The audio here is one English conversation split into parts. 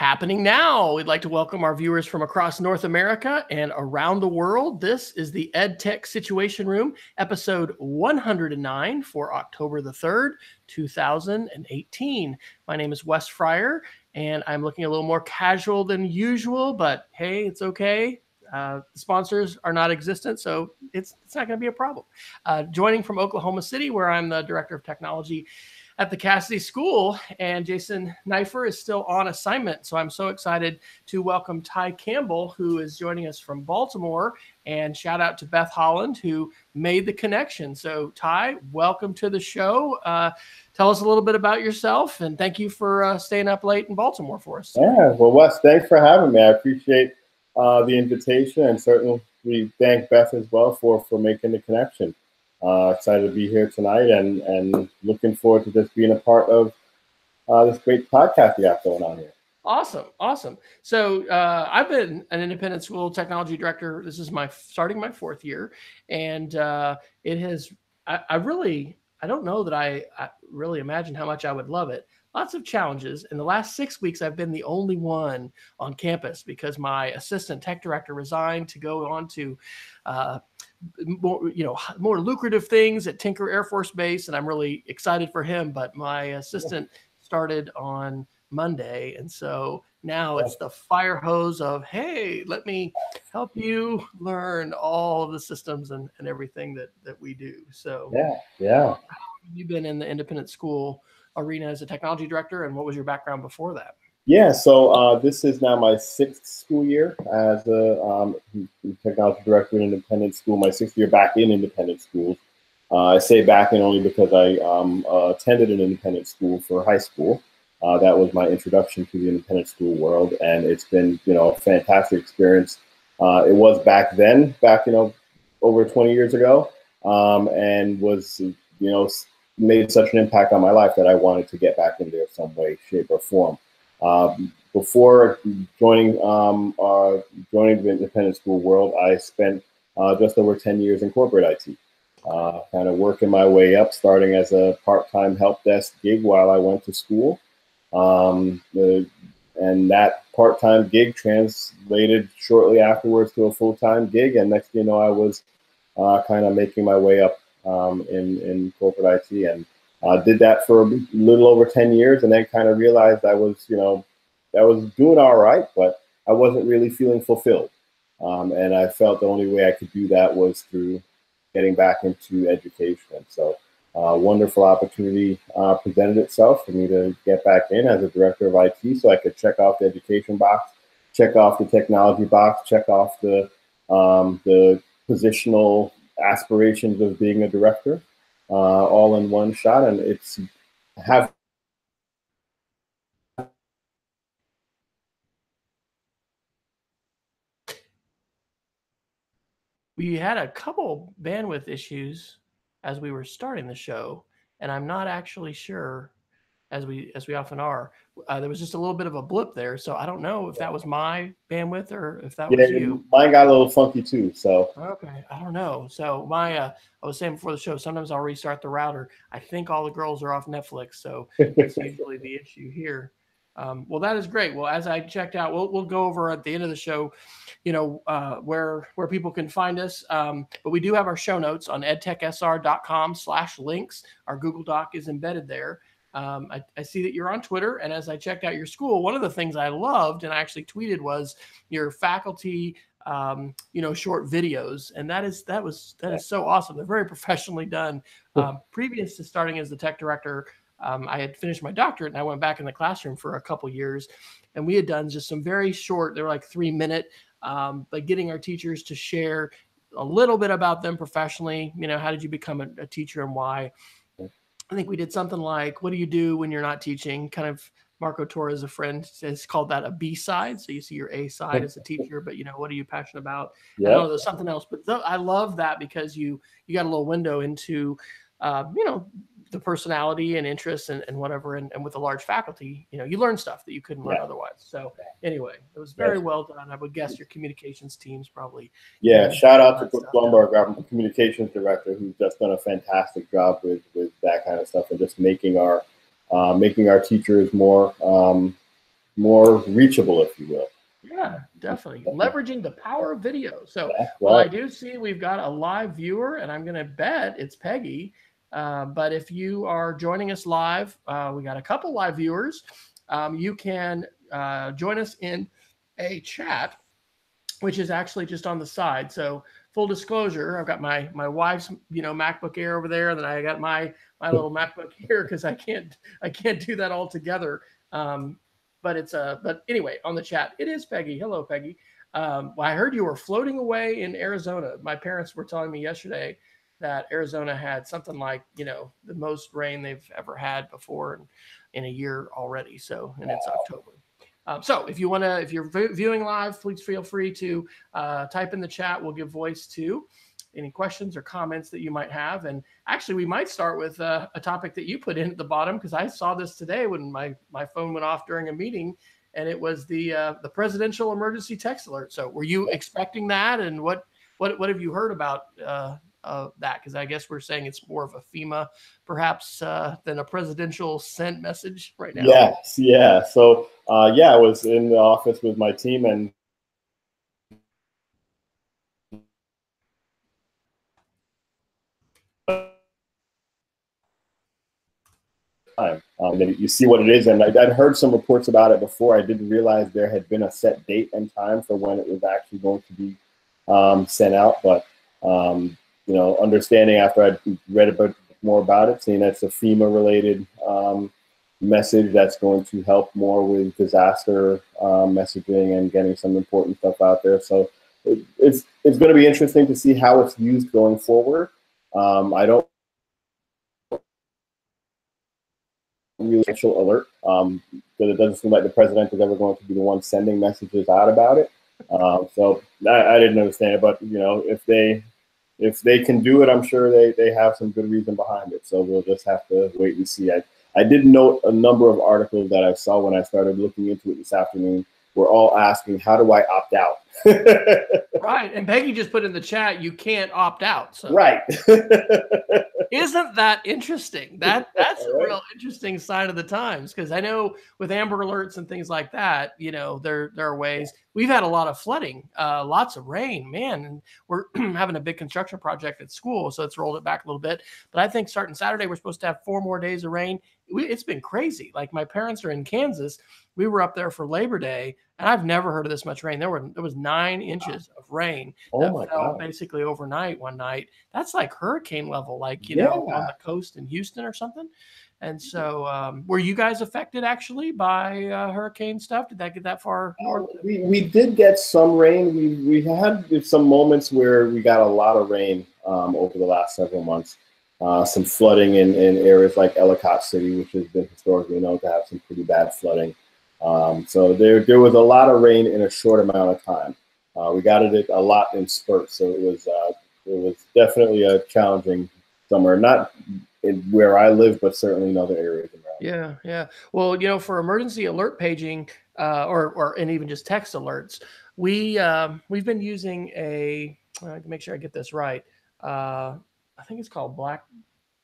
Happening now. We'd like to welcome our viewers from across North America and around the world. This is the EdTech Situation Room, episode 109 for October the 3rd, 2018. My name is Wes Fryer, and I'm looking a little more casual than usual, but hey, it's okay. The sponsors are not existent, so it's not going to be a problem. Joining from Oklahoma City, where I'm the Director of Technology at the Cassidy School, and Jason Neifer is still on assignment. So I'm so excited to welcome Ty Campbell, who is joining us from Baltimore, and shout out to Beth Holland, who made the connection. So Ty, welcome to the show. Tell us a little bit about yourself, and thank you for staying up late in Baltimore for us. Yeah, well, Wes, thanks for having me. I appreciate the invitation, and certainly we thank Beth as well for making the connection. Excited to be here tonight, and looking forward to just being a part of this great podcast we got going on here. Awesome. So I've been an independent school technology director. This is starting my fourth year, and it has. I don't know that I really imagined how much I would love it. Lots of challenges. In the last 6 weeks, I've been the only one on campus because my assistant tech director resigned to go on to more lucrative things at Tinker Air Force Base, and I'm really excited for him. But my assistant started on Monday, and so now it's the fire hose of, hey, let me help you learn all of the systems and everything that we do. So yeah. How have you been in the independent school arena as a technology director, and what was your background before that? Yeah, so this is now my 6th school year as a technology director in independent school, my 6th year back in independent schools. I say back in only because I attended an independent school for high school. That was my introduction to the independent school world, and it's been, a fantastic experience. It was back then, over 20 years ago, and was, made such an impact on my life that I wanted to get back in there some way, shape, or form. Before joining the independent school world, I spent just over 10 years in corporate IT, kind of working my way up, starting as a part-time help desk gig while I went to school. And that part-time gig translated shortly afterwards to a full-time gig, and next thing you know, I was kind of making my way up in corporate IT, and did that for a little over 10 years, and then kind of realized I was doing all right, but I wasn't really feeling fulfilled. And I felt the only way I could do that was through getting back into education. So wonderful opportunity presented itself for me to get back in as a director of IT, so I could check off the education box, check off the technology box, check off the positional aspirations of being a director, all in one shot. And we had a couple bandwidth issues as we were starting the show, and I'm not actually sure, as we often are. There was just a little bit of a blip there, so I don't know if that was my bandwidth or if that was you. Mine got a little funky too, so. Okay, I don't know. So I was saying before the show, sometimes I'll restart the router. I think all the girls are off Netflix, so that's usually the issue here. Well, that is great. Well, as I checked out, we'll go over at the end of the show, where people can find us. But we do have our show notes on edtechsr.com/links. Our Google Doc is embedded there. I see that you're on Twitter, and as I checked out your school, one of the things I loved and I actually tweeted was your faculty, short videos, and that is so awesome. They're very professionally done. Previous to starting as the tech director, I had finished my doctorate, and I went back in the classroom for a couple years, and we had done just some very short. They were like 3-minute, but getting our teachers to share a little bit about them professionally. How did you become a teacher and why? I think we did something like, what do you do when you're not teaching? Kind of Marco Torres, a friend, has called that a B side. So you see your A side as a teacher, but what are you passionate about? Yep. I don't know, there's something else, but I love that because you got a little window into, the personality and interests and whatever. And with a large faculty, you learn stuff that you couldn't learn otherwise. So anyway, it was very well done. I would guess your communications team's probably. Yeah. Shout out to Brooke Blumberg, our communications director, who's just done a fantastic job with that kind of stuff and just making our teachers more more reachable, if you will. Yeah, definitely. Leveraging the power of video. So, That's well, I right. do see we've got a live viewer, and I'm going to bet it's Peggy. But if you are joining us live, we got a couple live viewers. You can join us in a chat, which is actually just on the side. So, full disclosure, I've got my wife's MacBook Air over there, and then I got my little MacBook here because I can't do that all together. But anyway, on the chat, it is Peggy. Hello, Peggy. Well, I heard you were floating away in Arizona. My parents were telling me yesterday that Arizona had something like the most rain they've ever had before in a year already. So, and it's October. So if you're viewing live, please feel free to type in the chat. We'll give voice to any questions or comments that you might have. And actually, we might start with a topic that you put in at the bottom, because I saw this today when my phone went off during a meeting, and it was the presidential emergency text alert. So were you expecting that? And what have you heard about that? Because I guess we're saying it's more of a FEMA perhaps than a presidential sent message right now. Yes, yeah. So I was in the office with my team, and time. You see what it is, and I'd heard some reports about it before. I didn't realize there had been a set date and time for when it was actually going to be sent out. But understanding after I'd read a bit more about it, seeing that's a FEMA-related message that's going to help more with disaster messaging and getting some important stuff out there. So it's going to be interesting to see how it's used going forward. I don't presidential alert, because it doesn't seem like the president is ever going to be the one sending messages out about it. So I didn't understand it, but if they can do it, I'm sure they have some good reason behind it. So we'll just have to wait and see. I did note a number of articles that I saw when I started looking into it this afternoon. We're all asking, how do I opt out? Right. And Peggy just put in the chat, you can't opt out. So. Right. Isn't that interesting? That's a real interesting sign of the times, because I know with Amber Alerts and things like that, there are ways. We've had a lot of flooding, lots of rain, man, and we're having a big construction project at school, so it's rolled it back a little bit. But I think starting Saturday, we're supposed to have 4 more days of rain. It's been crazy. Like, my parents are in Kansas. We were up there for Labor Day, and I've never heard of this much rain. There was 9 inches of rain that fell basically overnight one night. That's like hurricane level, like on the coast in Houston or something. And so, were you guys affected actually by hurricane stuff? Did that get that far north? We did get some rain. We had some moments where we got a lot of rain over the last several months. Some flooding in areas like Ellicott City, which has been historically known to have some pretty bad flooding. So there was a lot of rain in a short amount of time. We got it a lot in spurts, so it was definitely a challenging summer. Not in where I live, but certainly in other areas around. Yeah. Well, for emergency alert paging, and even just text alerts, we've been using to make sure I get this right. I think it's called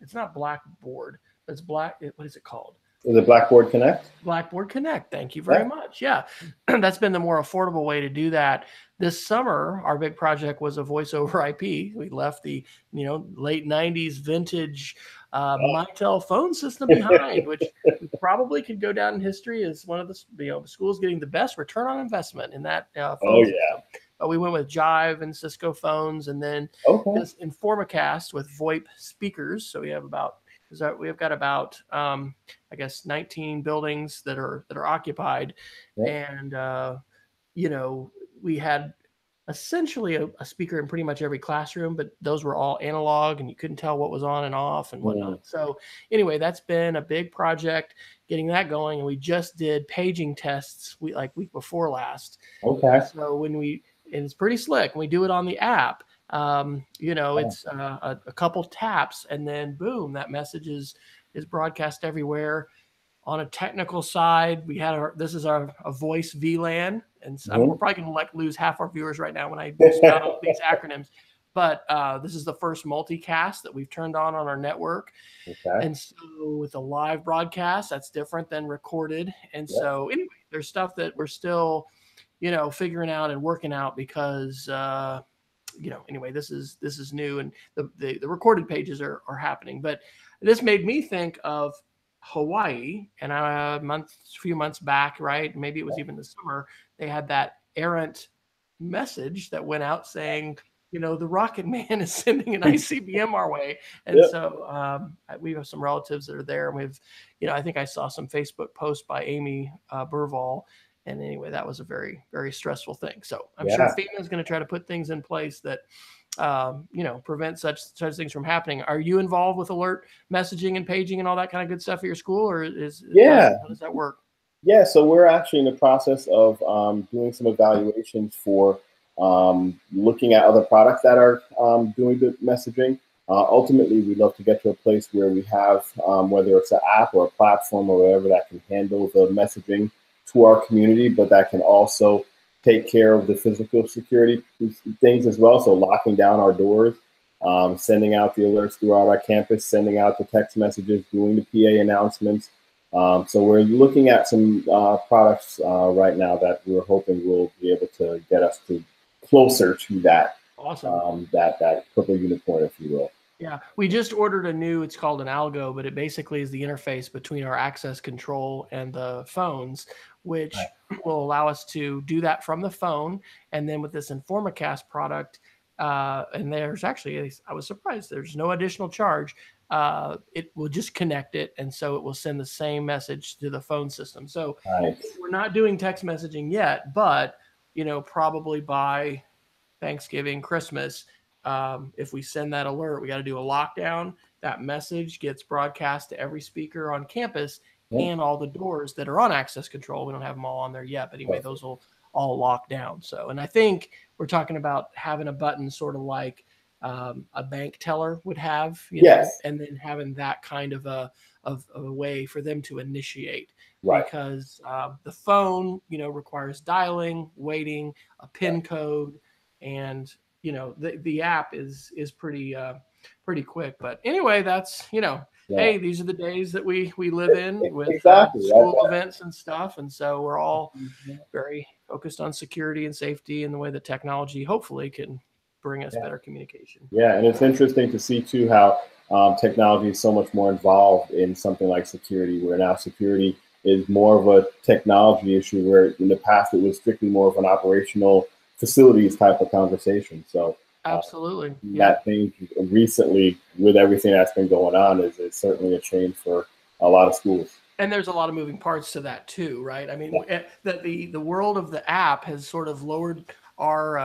It's not Blackboard. It's What is it called? Is it Blackboard Connect? Blackboard Connect. Thank you very much. Yeah, that's been the more affordable way to do that. This summer, our big project was a voice over IP. We left the late 90s vintage Mitel phone system behind, which probably could go down in history as one of the schools getting the best return on investment in that phone system. But we went with Jive and Cisco phones, and then this Informacast with VoIP speakers. So we have got about I guess 19 buildings that are occupied, and we had essentially a speaker in pretty much every classroom, but those were all analog, and you couldn't tell what was on and off and whatnot. So anyway, that's been a big project getting that going, and we just did paging tests week before last. So and it's pretty slick. We do it on the app. It's a couple taps, and then boom, that message is broadcast everywhere. On a technical side, this is a voice VLAN, and so we're probably going to lose half our viewers right now when I spout out these acronyms. but this is the first multicast that we've turned on our network. Okay. And so with a live broadcast, that's different than recorded. And Yep. so anyway, there's stuff that we're still, figuring out and working out because, anyway, this is new, and the recorded pages are happening. But this made me think of Hawaii, and a few months back, right? Maybe it was even the summer, they had that errant message that went out saying, the Rocket Man is sending an ICBM our way. And Yep. so we have some relatives that are there, and we've, I think I saw some Facebook posts by Amy Burval. And anyway, that was a very, very stressful thing. So I'm sure FEMA is going to try to put things in place that, prevent such things from happening. Are you involved with alert messaging and paging and all that kind of good stuff at your school, or how does that work? Yeah, so we're actually in the process of doing some evaluations for looking at other products that are doing the messaging. Ultimately, we'd love to get to a place where we have, whether it's an app or a platform or whatever, that can handle the messaging to our community, but that can also take care of the physical security things as well. So locking down our doors, sending out the alerts throughout our campus, sending out the text messages, doing the PA announcements. So we're looking at some products right now that we're hoping will be able to get us to closer to that. Awesome. That purple unicorn, if you will. Yeah, we just ordered it's called an algo, but it basically is the interface between our access control and the phones, which will allow us to do that from the phone. And then with this InformaCast product, and there's actually, I was surprised, there's no additional charge. It will just connect it, and so it will send the same message to the phone system. So we're not doing text messaging yet, but probably by Thanksgiving, Christmas, if we send that alert, we got to do a lockdown. That message gets broadcast to every speaker on campus and all the doors that are on access control. We don't have them all on there yet, but anyway, those will all lock down. So, and I think we're talking about having a button sort of like a bank teller would have, know, and then having that kind of a way for them to initiate, because the phone, requires dialing, waiting, a PIN code, and the app is pretty quick. But anyway, that's hey, these are the days that we live in with school events and stuff, and so we're all very focused on security and safety and the way that technology hopefully can bring us better communication. Yeah, and it's interesting to see too how technology is so much more involved in something like security, where now security is more of a technology issue, where in the past it was strictly more of an operational facilities type of conversation. So absolutely, that change recently with everything that's been going on is certainly a change for a lot of schools. And there's a lot of moving parts to that too, right? I mean, that the world of the app has sort of lowered our,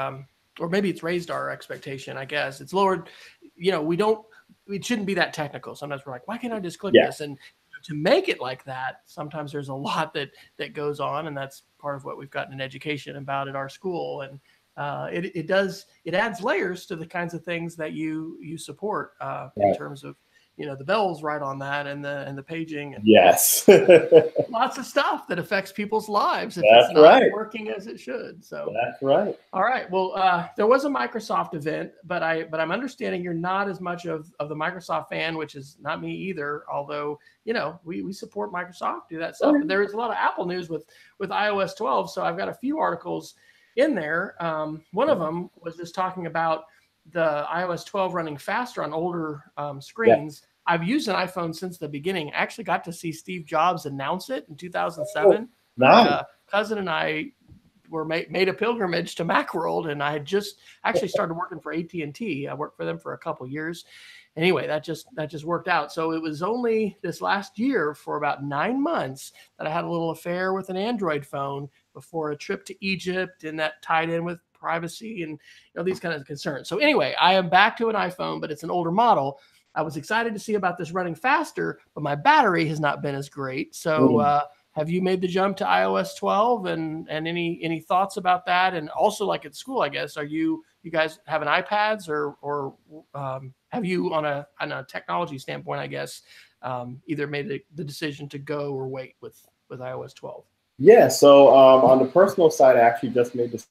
or maybe it's raised our expectation. I guess it's lowered. It shouldn't be that technical. Sometimes we're like, why can't I just click this? And to make it like that, sometimes there's a lot that goes on, and that's part of what we've gotten an education about at our school. And it adds layers to the kinds of things that you support in terms of the bells right on that, and the paging, and lots of stuff that affects people's lives if it's not working as it should. So that's right. All right. Well, there was a Microsoft event, but I'm understanding you're not as much of the Microsoft fan, which is not me either. Although we support Microsoft, do that stuff. But there is a lot of Apple news with iOS 12, so I've got a few articles in there. One of them was just talking about the iOS 12 running faster on older screens. I've used an iPhone since the beginning. I actually got to see Steve Jobs announce it in 2007. My cousin and I made a pilgrimage to Macworld, and I had just actually started working for AT&T. I worked for them for a couple of years. Anyway, that just worked out. So it was only this last year, for about 9 months, that I had a little affair with an Android phone before a trip to Egypt, and that tied in with privacy and these kinds of concerns. So anyway, I am back to an iPhone, but it's an older model. I was excited to see about this running faster, but my battery has not been as great. So have you made the jump to iOS 12, and any thoughts about that? And also, like at school, I guess, are you guys having iPads, or have you on a technology standpoint, I guess, either made the decision to go or wait with iOS 12? Yeah. So on the personal side, I actually just made this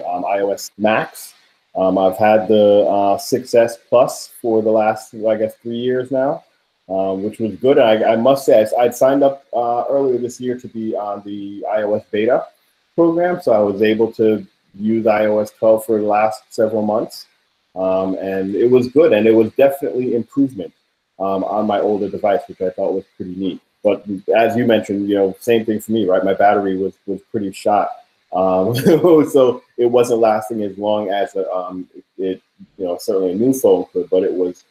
iOS Max. I've had the 6S Plus for the last, I guess, 3 years now, which was good. I must say, I'd signed up earlier this year to be on the iOS beta program, so I was able to use iOS 12 for the last several months, and it was good, and it was definitely improvement on my older device, which I thought was pretty neat. But as you mentioned, same thing for me, right? My battery was pretty shot. So it wasn't lasting as long as certainly a new phone could, but it was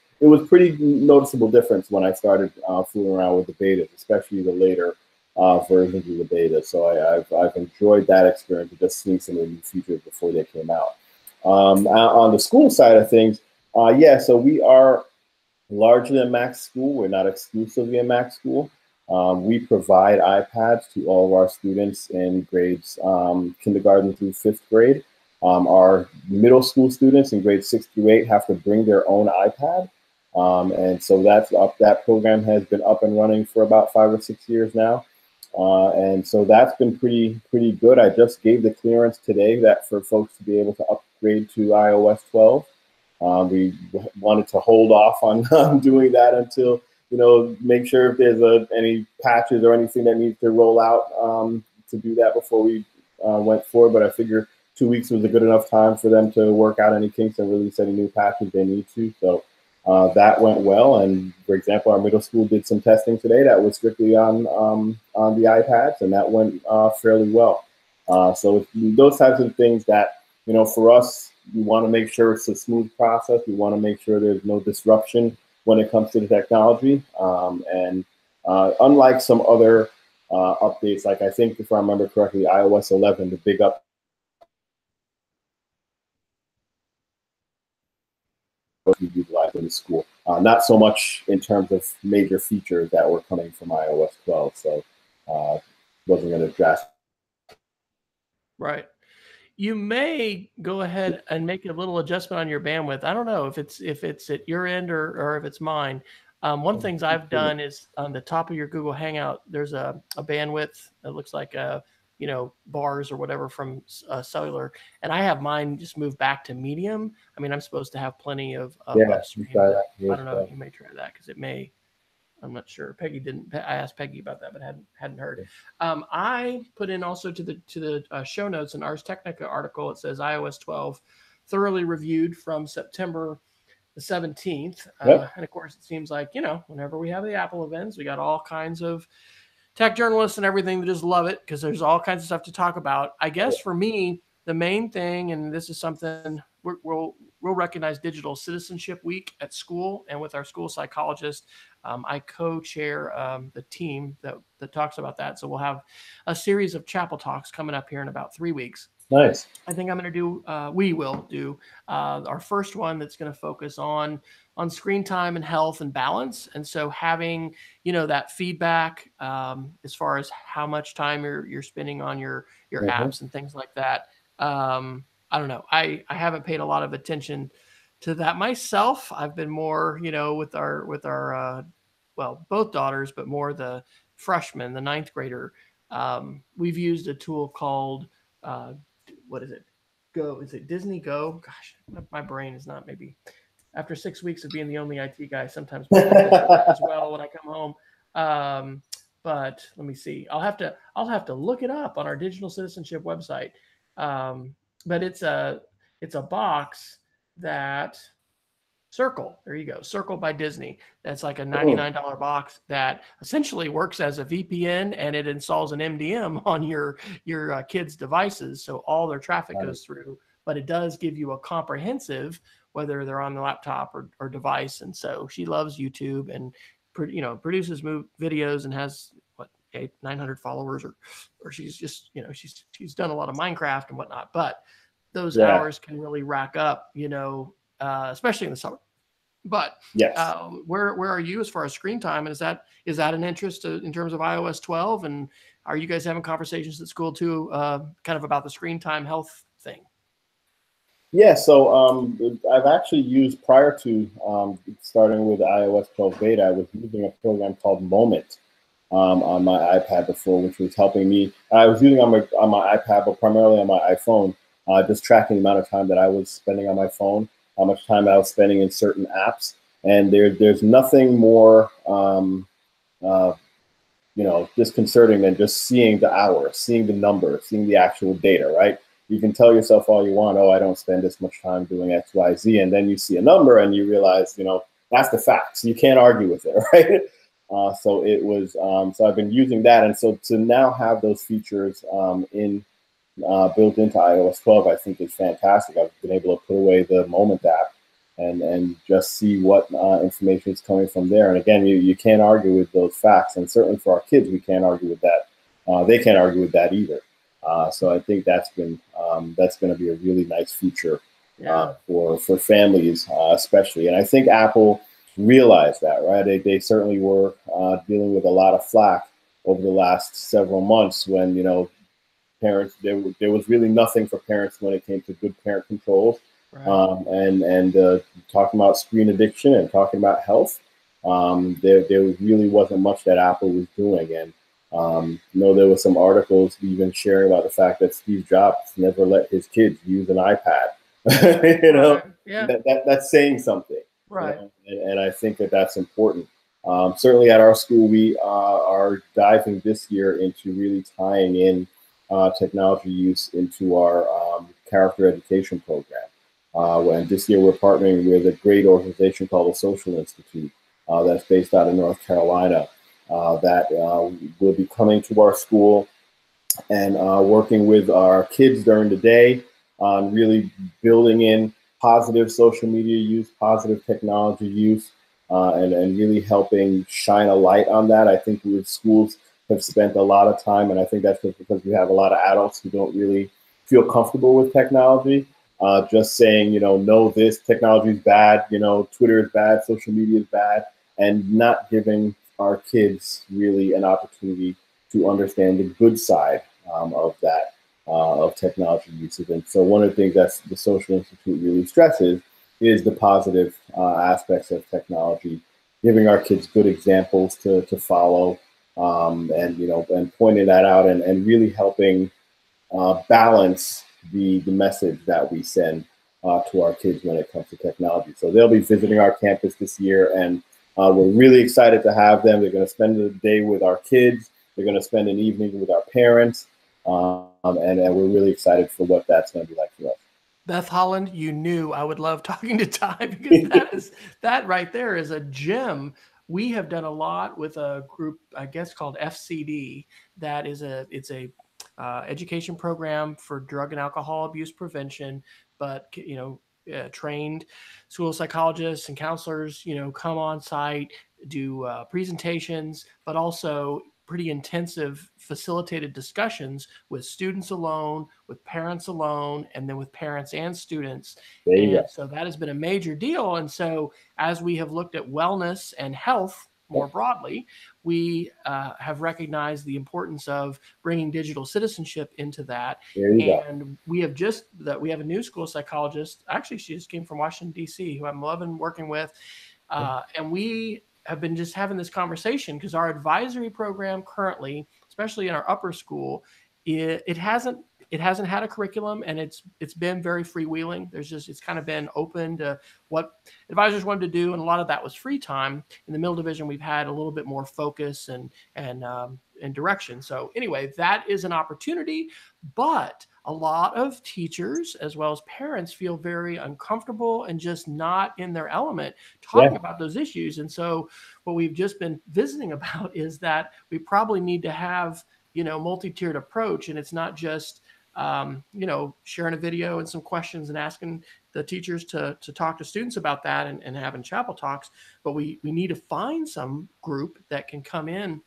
pretty noticeable difference when I started fooling around with the betas, especially the later versions of the beta. So I've enjoyed that experience of just seeing some of the new features before they came out. On the school side of things, so we are largely a Mac school. We're not exclusively a Mac school. We provide iPads to all of our students in grades kindergarten through 5th grade. Our middle school students in grades 6 through 8 have to bring their own iPad. And so that program has been up and running for about 5 or 6 years now. And so that's been pretty good. I just gave the clearance today that for folks to be able to upgrade to iOS 12. We wanted to hold off on doing that until, make sure if there's any patches or anything that needs to roll out to do that before we went forward. But I figured 2 weeks was a good enough time for them to work out any kinks and release any new patches they need to. So that went well. And for example, our middle school did some testing today that was strictly on the iPads, and that went fairly well. So those types of things that, for us, we want to make sure it's a smooth process. We want to make sure there's no disruption when it comes to the technology. And unlike some other updates, like I think if I remember correctly, iOS 11, the big up we utilize in the school. Not so much in terms of major features that were coming from iOS 12. So wasn't going to address. Right. You may go ahead and make a little adjustment on your bandwidth. I don't know if it's at your end or if it's mine. One of the things I've done is on the top of your Google Hangout, there's a bandwidth that looks like bars or whatever from cellular, and I have mine just moved back to medium. I mean, I'm supposed to have plenty of upstream. I don't know. You may try that because it may. I'm not sure. Peggy didn't. I asked Peggy about that, but hadn't heard. I put in also to the show notes an Ars Technica article. It says iOS 12 thoroughly reviewed from September the 17th. And of course, it seems like whenever we have the Apple events, we got all kinds of tech journalists and everything that just love it because there's all kinds of stuff to talk about. I guess for me, the main thing, and this is something we'll recognize Digital Citizenship Week at school and with our school psychologist. I co-chair the team that talks about that. So we'll have a series of chapel talks coming up here in about 3 weeks. Nice. I think we will do our first one that's going to focus on screen time and health and balance. And so having, that feedback as far as how much time you're spending on your apps and things like that. I don't know. I haven't paid a lot of attention to that myself. I've been more, with our both daughters, but more the freshman, the 9th grader. We've used a tool called, what is it? Go. Is it Disney Go? Gosh, my brain is not maybe after 6 weeks of being the only IT guy, sometimes as well when I come home. But let me see. I'll have to look it up on our digital citizenship website. But it's a box that Circle. There you go. Circle by Disney. That's like a $99 box that essentially works as a VPN, and it installs an MDM on your kids' devices, so all their traffic goes through. But it does give you a comprehensive, whether they're on the laptop or device. And so she loves YouTube and produces videos and has 900 followers, or she's just she's done a lot of Minecraft and whatnot. But those hours can really rack up, especially in the summer. But yes, where are you as far as screen time? And is that an interest in terms of iOS 12? And are you guys having conversations at school too, kind of about the screen time health thing? Yeah, so I've actually used, prior to starting with iOS 12 beta, I was using a program called Moment on my iPad before, which was helping me. I was using on my iPad, but primarily on my iPhone, just tracking the amount of time that I was spending on my phone, how much time I was spending in certain apps. And there's nothing more, uh, disconcerting than just seeing the hours, seeing the numbers, seeing the actual data, right? You can tell yourself all you want, oh, I don't spend this much time doing X, Y, Z. And then you see a number and you realize, that's the facts. You can't argue with it, right? So it was, so I've been using that. And so to now have those features built into iOS 12, I think is fantastic. I've been able to put away the Moment app and just see what information is coming from there. And again, you can't argue with those facts. And certainly for our kids, we can't argue with that. They can't argue with that either. So I think that's going to be a really nice feature for families, especially. And I think Apple realized that, right? They certainly were dealing with a lot of flack over the last several months when, parents, there was really nothing for parents when it came to good parent controls. Right. And talking about screen addiction and talking about health, there really wasn't much that Apple was doing. And there were some articles even sharing about the fact that Steve Jobs never let his kids use an iPad. That's saying something. Right. And I think that's important. Certainly at our school, we are diving this year into really tying in technology use into our character education program. And this year we're partnering with a great organization called the Social Institute that's based out of North Carolina that will be coming to our school and working with our kids during the day on really building in positive social media use, positive technology use, and really helping shine a light on that. I think with schools have spent a lot of time, and I think that's just because we have a lot of adults who don't really feel comfortable with technology. Just saying, no, this technology is bad, Twitter is bad, social media is bad, and not giving our kids really an opportunity to understand the good side of that, of technology usage. And so one of the things that the Social Institute really stresses is the positive aspects of technology, giving our kids good examples to follow, and pointing that out and really helping balance the message that we send to our kids when it comes to technology. So they'll be visiting our campus this year, and we're really excited to have them. They're going to spend the day with our kids. They're going to spend an evening with our parents, and we're really excited for what that's going to be like for us. Beth Holland, you knew I would love talking to Ty because that right there is a gem. We have done a lot with a group, I guess, called FCD. That is it's a education program for drug and alcohol abuse prevention, but trained school psychologists and counselors, come on site, do presentations, but also pretty intensive facilitated discussions with students alone, with parents alone, and then with parents and students. And so that has been a major deal. And so as we have looked at wellness and health more broadly, we have recognized the importance of bringing digital citizenship into that. And we have we have a new school psychologist. Actually, she just came from Washington, D.C., who I'm loving working with. And we have been just having this conversation because our advisory program currently, especially in our upper school, it hasn't had a curriculum, and it's been very freewheeling. It's kind of been open to what advisors wanted to do, and a lot of that was free time. In the middle division, we've had a little bit more focus and direction. So anyway, that is an opportunity, but a lot of teachers as well as parents feel very uncomfortable and just not in their element talking about those issues. And so what we've just been visiting about is that we probably need to have multi-tiered approach, and it's not just sharing a video and some questions and asking the teachers to talk to students about that and having chapel talks, but we need to find some group that can come in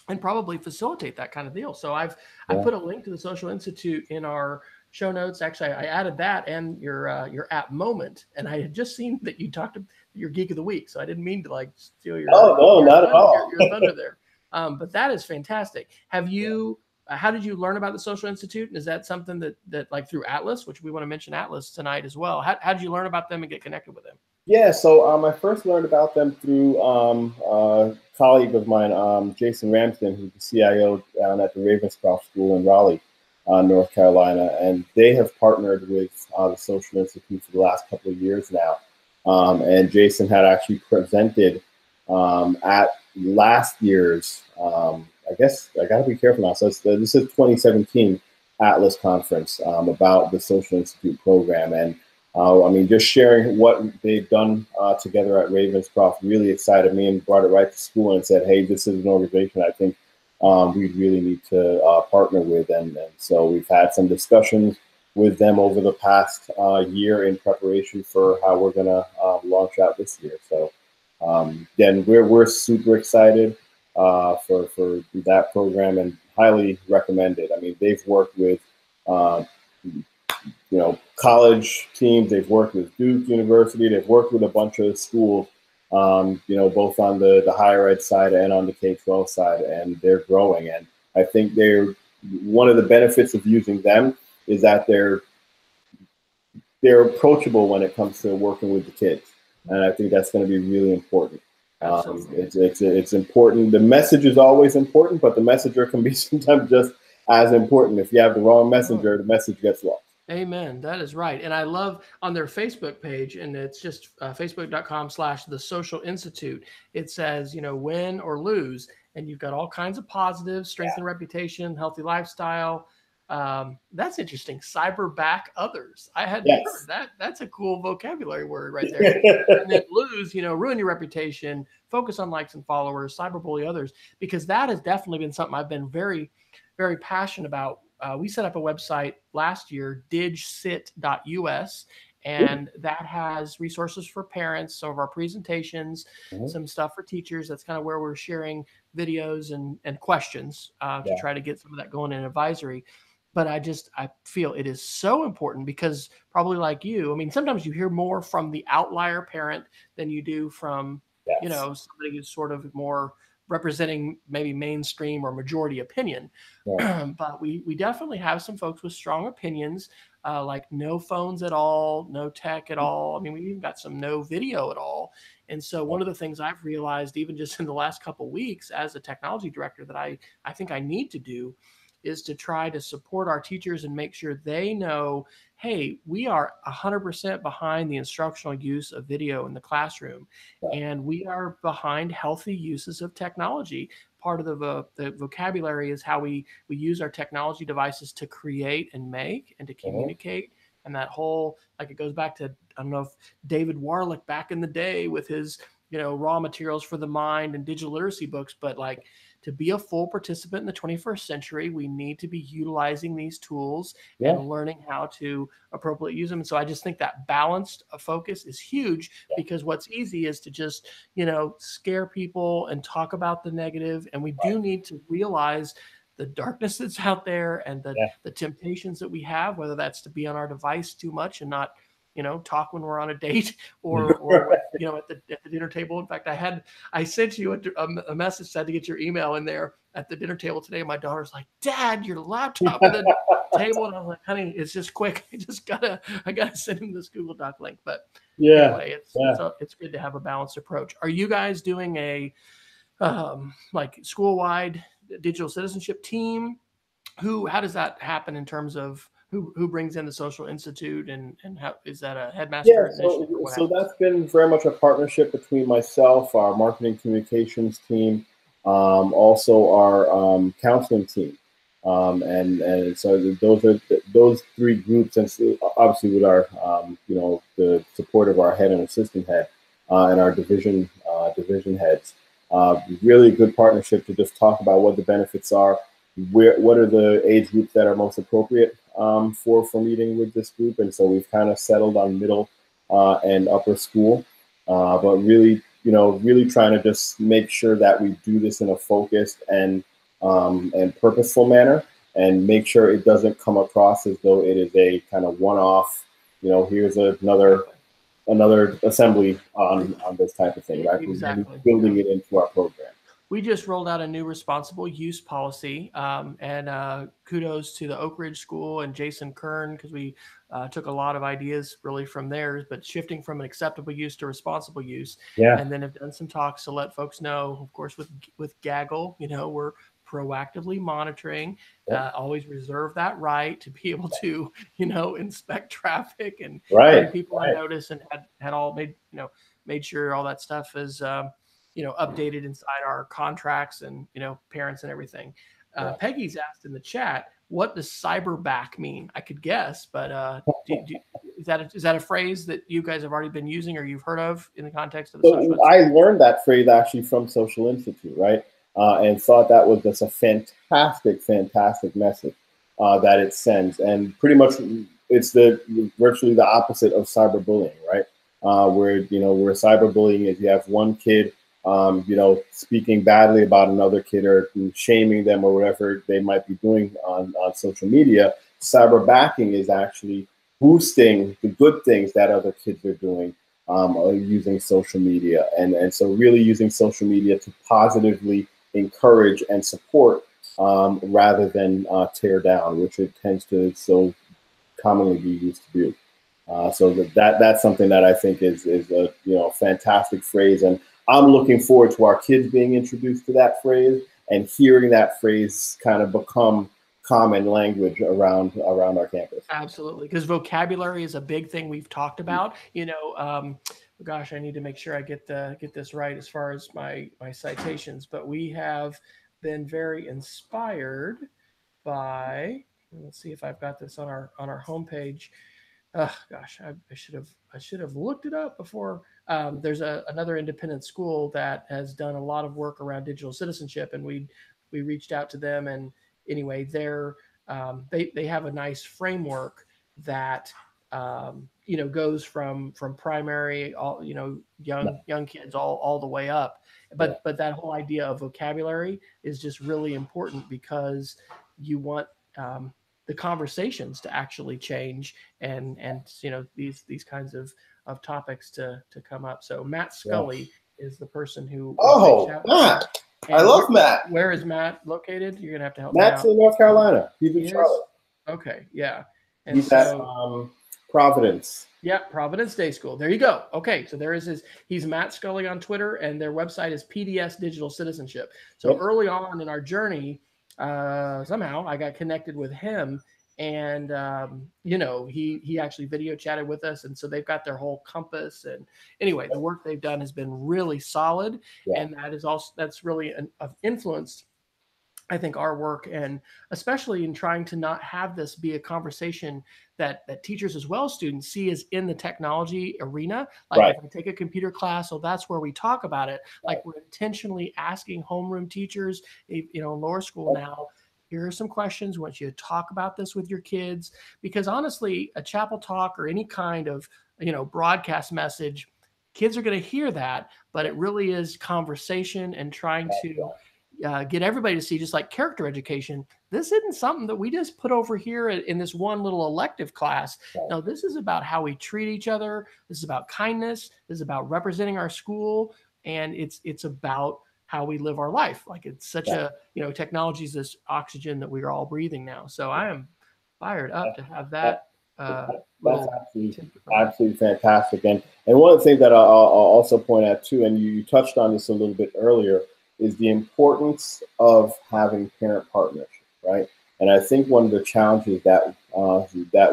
and probably facilitate that kind of deal. So I put a link to the Social Institute in our show notes. Actually, I added that and your app Moment, and I had just seen that you talked to your Geek of the Week, so I didn't mean to steal your not at all your thunder there. But that is fantastic. Have you? How did you learn about the Social Institute? And is that something that like through Atlas, which we want to mention Atlas tonight as well? How did you learn about them and get connected with them? Yeah, so I first learned about them through a colleague of mine, Jason Ramsden, who's the CIO down at the Ravenscroft School in Raleigh. North Carolina, and they have partnered with the Social Institute for the last couple of years now. And Jason had actually presented at last year's, I guess I got to be careful now. So this is 2017 Atlas Conference about the Social Institute program. And I mean, just sharing what they've done together at Ravenscroft really excited me and brought it right to school and said, hey, this is an organization I think we really need to partner with. And so we've had some discussions with them over the past year in preparation for how we're going to launch out this year. So then we're super excited for that program and highly recommend it. I mean, they've worked with college teams, they've worked with Duke University, they've worked with a bunch of schools, both on the higher ed side and on the K-12 side, and they're growing. And I think one of the benefits of using them is that they're approachable when it comes to working with the kids, and I think that's going to be really important. It's important. The message is always important, but the messenger can be sometimes just as important. If you have the wrong messenger, the message gets lost. Amen. That is right. And I love on their Facebook page, and it's just facebook.com/the Social Institute. It says, win or lose. And you've got all kinds of positives, strengthen reputation, healthy lifestyle. That's interesting. Cyber back others. I hadn't heard that. That's a cool vocabulary word right there. And then lose, ruin your reputation, focus on likes and followers, cyberbully others, because that has definitely been something I've been very, very passionate about. We set up a website last year, digsit.us, and that has resources for parents, some of our presentations, some stuff for teachers. That's kind of where we're sharing videos and questions to try to get some of that going in advisory. But I feel it is so important because probably like you, I mean, sometimes you hear more from the outlier parent than you do from, somebody who's sort of more representing maybe mainstream or majority opinion. But we definitely have some folks with strong opinions, like no phones at all, no tech at all. I mean, we even got some no video at all. And so one of the things I've realized, even just in the last couple of weeks as a technology director, that I think I need to do is to try to support our teachers and make sure they know, hey, we are 100% behind the instructional use of video in the classroom, and we are behind healthy uses of technology. Part of the vocabulary is how we use our technology devices to create and make and to communicate. And that whole, like, it goes back to, I don't know if David Warlick back in the day with his, raw materials for the mind and digital literacy books, but like, to be a full participant in the 21st century, we need to be utilizing these tools and learning how to appropriately use them. And so I just think that balanced focus is huge, because what's easy is to just, scare people and talk about the negative. And we do need to realize the darkness that's out there and the temptations that we have, whether that's to be on our device too much and not, talk when we're on a date or at the dinner table. In fact, I sent you a message, said to get your email in there at the dinner table today. My daughter's like, Dad, your laptop at the table. And I was like, honey, it's just quick. I gotta send him this Google Doc link. But anyway, it's good to have a balanced approach. Are you guys doing a like school-wide digital citizenship team? How does that happen in terms of who brings in the Social Institute, and how is that a headmaster initiative? So that's been very much a partnership between myself, our marketing communications team, also our counseling team, and so those three groups, and obviously with our the support of our head and assistant head and our division heads, really good partnership to just talk about what the benefits are. What are the age groups that are most appropriate for meeting with this group? And so we've kind of settled on middle and upper school, but really trying to just make sure that we do this in a focused and purposeful manner, and make sure it doesn't come across as though it is a kind of one-off. Here's another assembly on this type of thing, right? Exactly. We're building it into our program. We just rolled out a new responsible use policy, and kudos to the Oak Ridge School and Jason Kern, because we took a lot of ideas really from theirs, but shifting from an acceptable use to responsible use. And then have done some talks to let folks know, of course, with Gaggle, we're proactively monitoring. Yep. Always reserve that right to be able to, inspect traffic and bring Right. people on notice, and had all made sure all that stuff is updated inside our contracts and parents and everything. Yeah. Peggy's asked in the chat, what does cyberback mean? I could guess, but is that a phrase that you guys have already been using or you've heard of in the context of the social So institute? I learned that phrase actually from Social Institute, right? And thought that was just a fantastic message that it sends. And pretty much it's virtually the opposite of cyberbullying, right? Where cyberbullying is you have one kid, speaking badly about another kid or shaming them or whatever they might be doing on social media. Cyberbacking is actually boosting the good things that other kids are doing using social media. And so really using social media to positively encourage and support rather than tear down, which it tends to so commonly be used to do. So that's something that I think is a fantastic phrase, and I'm looking forward to our kids being introduced to that phrase and hearing that phrase kind of become common language around our campus. Absolutely, because vocabulary is a big thing we've talked about. Gosh, I need to make sure I get this right as far as my citations. But we have been very inspired by. Let's see if I've got this on our homepage. Oh gosh, I should have looked it up before. There's another independent school that has done a lot of work around digital citizenship, and we reached out to them, and anyway, they have a nice framework that goes from primary, all young kids all the way up. But that whole idea of vocabulary is just really important because you want the conversations to actually change and these kinds of topics to come up. So Matt Scully is the person who reached out. Matt. I love Matt. Where is Matt located? You're gonna have to help Matt's me out. in North Carolina. He's in Charlotte. Okay, yeah. And he's at Providence. Yeah, Providence Day School. There you go. Okay, so there is he's Matt Scully on Twitter, and their website is PDS Digital Citizenship. So early on in our journey, somehow I got connected with him, and he actually video chatted with us, and so they've got their whole compass. And anyway, the work they've done has been really solid, and that's really of influence, I think, our work, and especially in trying to not have this be a conversation that teachers as well as students see as in the technology arena. Like if I take a computer class, so that's where we talk about it. Like we're intentionally asking homeroom teachers, in lower school now, here are some questions. I want you to talk about this with your kids, because honestly, a chapel talk or any kind of, broadcast message, kids are going to hear that, but it really is conversation and trying to get everybody to see, just like character education, this isn't something that we just put over here in this one little elective class. No, this is about how we treat each other. This is about kindness. This is about representing our school. And it's about how we live our life. Like it's such a, technology is this oxygen that we are all breathing now. So I am fired up to have that. That's absolutely fantastic. And one of the things that I'll also point out too, and you touched on this a little bit earlier, is the importance of having parent partnership, right? And I think one of the challenges that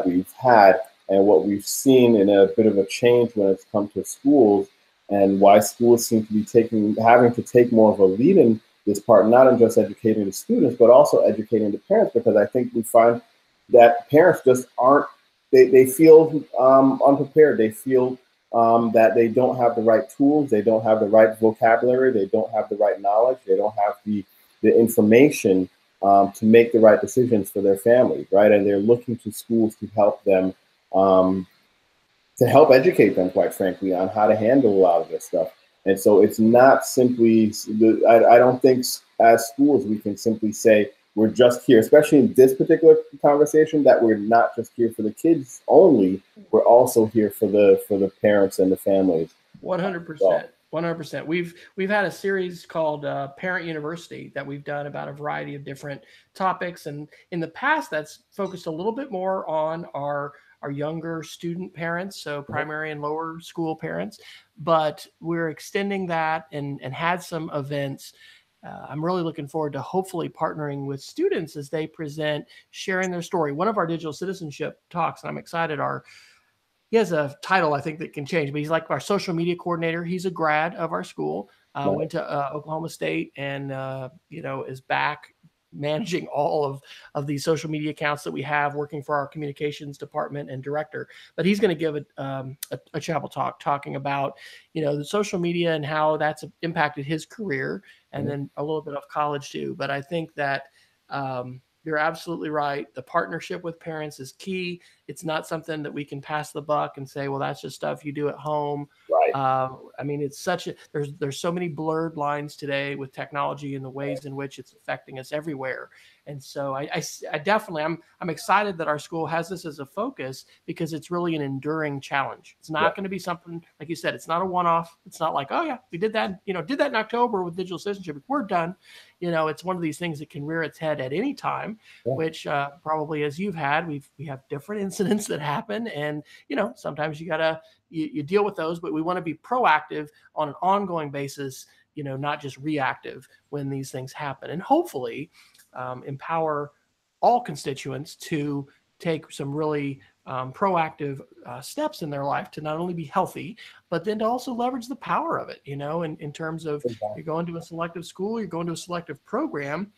we've had and what we've seen in a bit of a change when it's come to schools, and why schools seem to be having to take more of a lead in this part, not in just educating the students, but also educating the parents, because I think we find that parents just they feel unprepared. They feel that they don't have the right tools, they don't have the right vocabulary, they don't have the right knowledge, they don't have the information to make the right decisions for their families, right? And they're looking to schools to help them, to help educate them, quite frankly, on how to handle a lot of this stuff. And so it's not simply, I don't think as schools we can simply say, we're just here, especially in this particular conversation, that we're not just here for the kids only. We're also here for the parents and the families. 100%. 100%. We've had a series called Parent University that we've done about a variety of different topics, and in the past that's focused a little bit more on our younger student parents, so primary and lower school parents. But we're extending that and had some events I'm really looking forward to hopefully partnering with students as they present, sharing their story. One of our digital citizenship talks, and I'm excited, he has a title I think that can change, but he's like our social media coordinator. He's a grad of our school, went to Oklahoma State, and is back managing all of these social media accounts that we have, working for our communications department and director. But he's going to give a chapel talk talking about the social media and how that's impacted his career, and then a little bit of college too. But I think that you're absolutely right. The partnership with parents is key. It's not something that we can pass the buck and say, well, that's just stuff you do at home. Right. I mean, it's there's so many blurred lines today with technology and the ways in which it's affecting us everywhere. And so I definitely, I'm excited that our school has this as a focus, because it's really an enduring challenge. It's not going to be something, like you said, it's not a one-off. It's not like, oh yeah, we did that in October with digital citizenship, we're done. It's one of these things that can rear its head at any time, which probably, as you've had, we have different incidents that happen, and sometimes you deal with those, but we want to be proactive on an ongoing basis, not just reactive when these things happen, and hopefully empower all constituents to take some really proactive steps in their life to not only be healthy, but then to also leverage the power of it, in terms of you're going to a selective school, you're going to a selective program,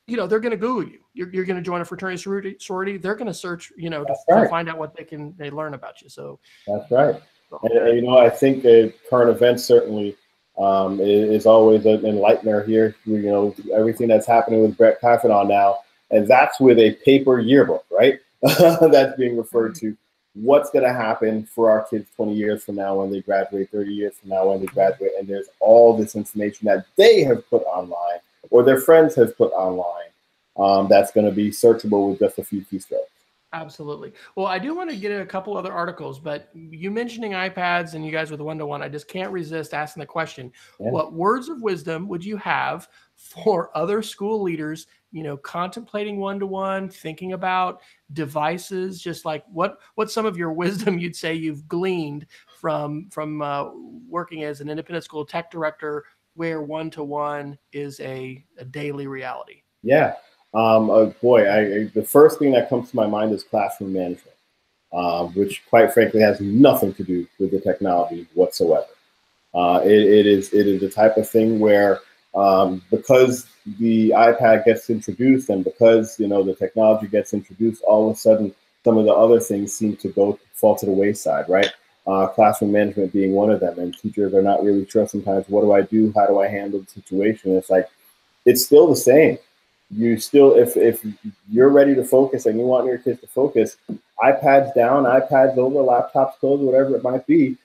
they're going to Google you. You're going to join a fraternity sorority. They're going to search, to find out what they learn about you. So that's right. And I think current events certainly is always an enlightener here. Everything that's happening with Brett Kavanaugh now, and that's with a paper yearbook, right? That's being referred to. What's going to happen for our kids 20 years from now when they graduate, 30 years from now when they graduate, and there's all this information that they have put online or their friends have put online that's going to be searchable with just a few keystrokes. Absolutely. Well, I do want to get in a couple other articles, but you mentioning iPads and you guys with the one-to-one, I just can't resist asking the question, what words of wisdom would you have for other school leaders, contemplating one-to-one, thinking about devices, just like what's some of your wisdom you'd say you've gleaned from working as an independent school tech director where one-to-one is a daily reality? Yeah. The first thing that comes to my mind is classroom management, which quite frankly has nothing to do with the technology whatsoever. It is the type of thing where because the iPad gets introduced and because the technology gets introduced, all of a sudden some of the other things seem to fall to the wayside, right? Classroom management being one of them, and teachers are not really sure sometimes, what do I do? How do I handle the situation? It's like, it's still the same. You still, if you're ready to focus and you want your kids to focus, iPads down, iPads over, laptops closed, whatever it might be,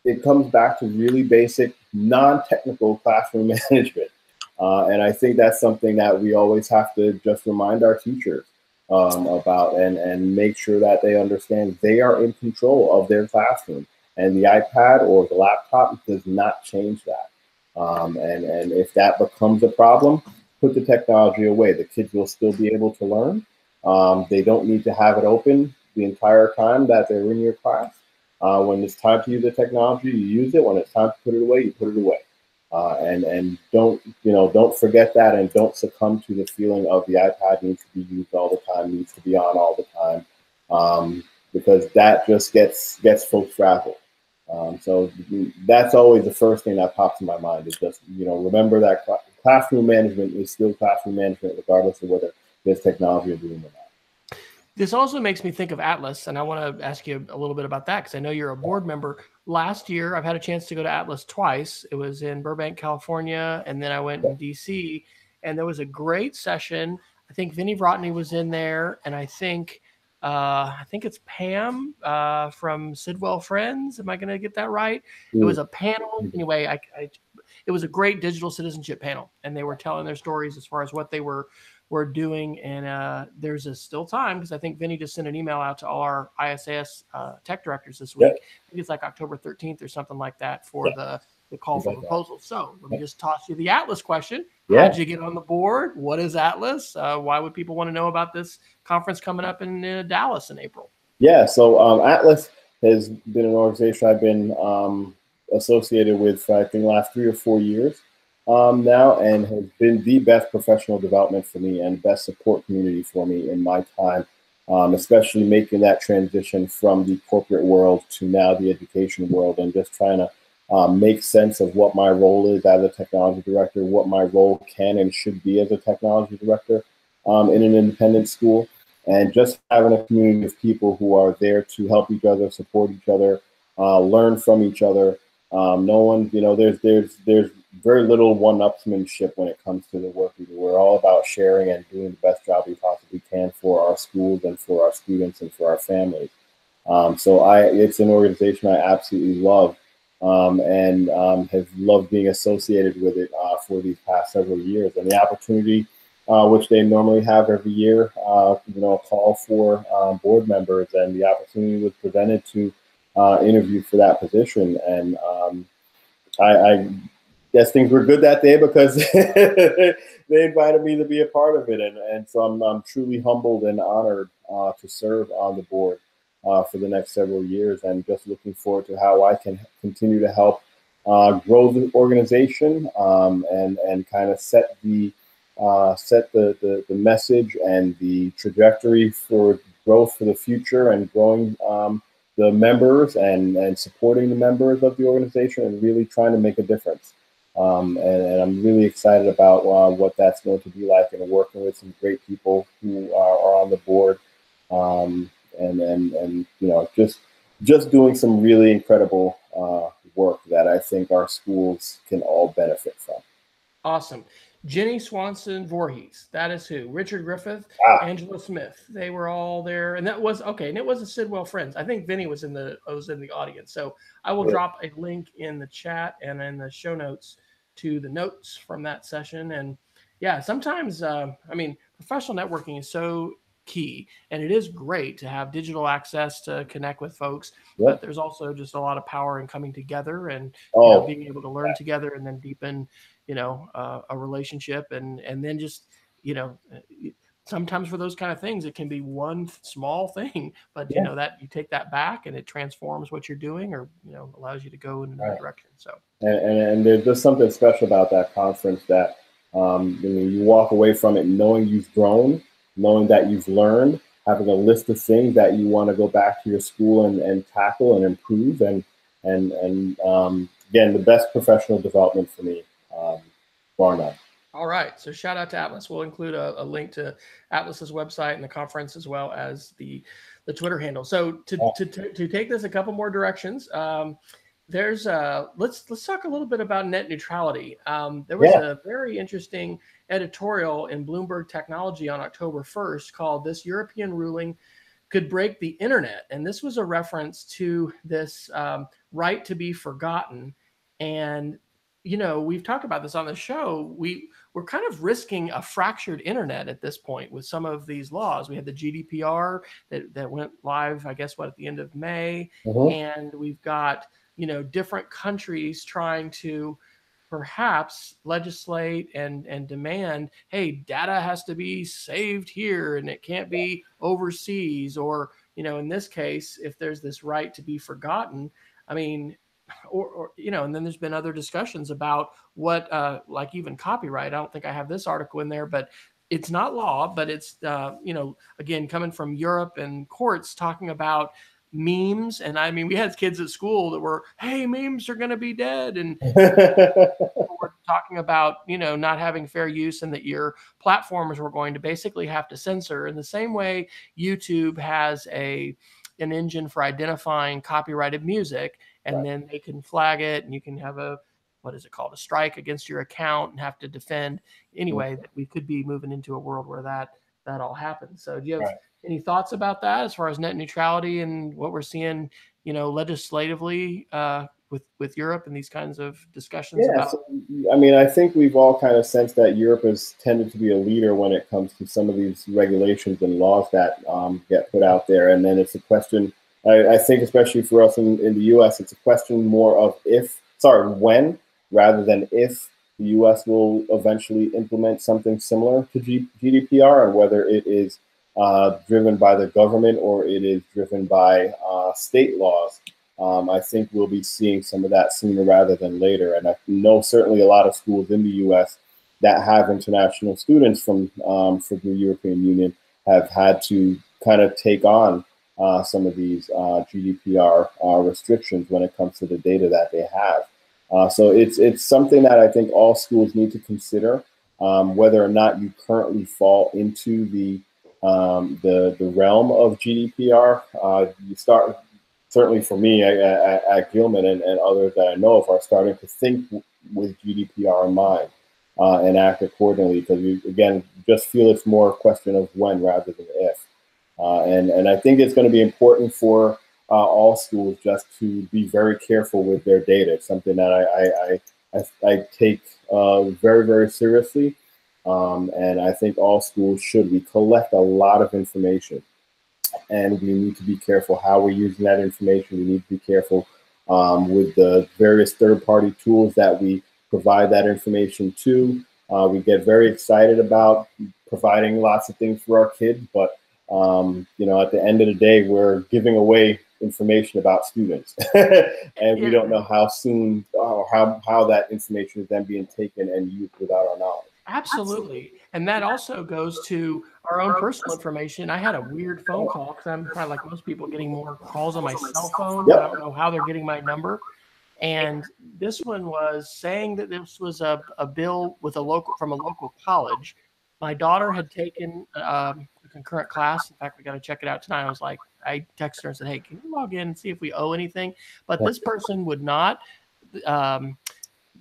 it comes back to really basic, non-technical classroom management. And I think that's something that we always have to just remind our teachers about and make sure that they understand they are in control of their classroom. And the iPad or the laptop does not change that. And if that becomes a problem, put the technology away. The kids will still be able to learn. They don't need to have it open the entire time that they're in your class. When it's time to use the technology, you use it. When it's time to put it away, you put it away. And don't forget that, and don't succumb to the feeling of the iPad needs to be used all the time, needs to be on all the time, because that just gets folks frazzled. So that's always the first thing that pops in my mind is just, remember that classroom management is still classroom management, regardless of whether there's technology or doing or not. This also makes me think of Atlas, and I want to ask you a little bit about that because I know you're a board member. Last year, I've had a chance to go to Atlas twice. It was in Burbank, California, and then I went in DC, and there was a great session. I think Vinny Vrotny was in there, and I think it's Pam from Sidwell Friends. Am I going to get that right? It was a panel. Anyway, it was a great digital citizenship panel, and they were telling their stories as far as what they were doing. And there's still time because I think Vinny just sent an email out to all our ISAS tech directors this week. I think it's like October 13th or something like that for the call for proposals. So let me just toss you the Atlas question. How'd you get on the board? What is Atlas? Why would people want to know about this conference coming up in Dallas in April? Yeah, so Atlas has been an organization I've been associated with, I think, the last 3 or 4 years. now, and has been the best professional development for me and best support community for me in my time, especially making that transition from the corporate world to now the education world, and just trying to make sense of what my role is as a technology director, what my role can and should be as a technology director in an independent school, and just having a community of people who are there to help each other, support each other, learn from each other. No one, there's very little one-upsmanship when it comes to the work we do. We're all about sharing and doing the best job we possibly can for our schools and for our students and for our families. It's an organization I absolutely love, and have loved being associated with it for these past several years. And the opportunity, which they normally have every year, a call for board members, and the opportunity was presented to interview for that position. And I guess things were good that day because they invited me to be a part of it. And so I'm truly humbled and honored to serve on the board for the next several years, and just looking forward to how I can continue to help grow the organization, and kind of set the message and the trajectory for growth for the future, and growing the members and supporting the members of the organization, and really trying to make a difference. And I'm really excited about what that's going to be like, and working with some great people who are on the board, and just doing some really incredible work that I think our schools can all benefit from. Awesome. Jenny Swanson Voorhees, that is who. Richard Griffith, Angela Smith, they were all there, and that was okay. And it was a Sidwell Friends. I think Vinny was in the audience, so I will drop a link in the chat and in the show notes to the notes from that session. And yeah, sometimes professional networking is so key, and it is great to have digital access to connect with folks. But there's also just a lot of power in coming together and being able to learn together, and then deepen a relationship, and then just sometimes for those kind of things it can be one small thing, but that you take that back and it transforms what you're doing, or allows you to go in another direction. So and there's just something special about that conference, that you walk away from it knowing you've grown, knowing that you've learned, having a list of things that you want to go back to your school and tackle and improve, and again, the best professional development for me, bar none. All right, so shout out to Atlas. We'll include a link to Atlas's website and the conference, as well as the Twitter handle. So to take this a couple more directions, let's talk a little bit about net neutrality. There was a very interesting editorial in Bloomberg Technology on October 1st called "This European Ruling Could Break the Internet," and this was a reference to this right to be forgotten. And we've talked about this on the show. We're kind of risking a fractured internet at this point with some of these laws. We had the GDPR that went live, I guess, at the end of May, and we've got different countries trying to perhaps legislate and demand, hey, data has to be saved here and it can't be overseas, or in this case, if there's this right to be forgotten, and then there's been other discussions about what, like even copyright. I don't think I have this article in there, but it's not law, but it's, again, coming from Europe and courts talking about memes. And we had kids at school that were, hey, memes are going to be dead. And we're talking about, not having fair use, and that your platforms were going to basically have to censor in the same way YouTube has an engine for identifying copyrighted music, and then they can flag it, and you can have a strike against your account and have to defend. Anyway, that we could be moving into a world where that all happens. So do you have any thoughts about that as far as net neutrality and what we're seeing, legislatively with Europe and these kinds of discussions about? So, I think we've all kind of sensed that Europe has tended to be a leader when it comes to some of these regulations and laws that get put out there. And then it's a question, I think, especially for us in the U.S., it's a question more of when, rather than if the U.S. will eventually implement something similar to GDPR, and whether it is driven by the government or it is driven by state laws. I think we'll be seeing some of that sooner rather than later. And I know certainly a lot of schools in the U.S. that have international students from the European Union have had to kind of take on some of these GDPR restrictions when it comes to the data that they have. So it's something that I think all schools need to consider, whether or not you currently fall into the realm of GDPR. You start, certainly for me at Gilman and others that I know of, are starting to think with GDPR in mind and act accordingly, because you, again, just feel it's more a question of when rather than if. And I think it's going to be important for all schools just to be very careful with their data. It's something that I take very, very seriously. And I think all schools should. We collect a lot of information, and we need to be careful how we're using that information. We need to be careful with the various third-party tools that we provide that information to. We get very excited about providing lots of things for our kids, but at the end of the day, we're giving away information about students, and we don't know how soon or how that information is then being taken and used without our knowledge. Absolutely. And that also goes to our own personal information. I had a weird phone call because I'm probably like most people getting more calls on my cell phone. I don't know how they're getting my number. And this one was saying that this was a bill with from a local college. My daughter had taken a concurrent class. In fact, we got to check it out tonight. I texted her and said, "Hey, can you log in and see if we owe anything?" But this person would not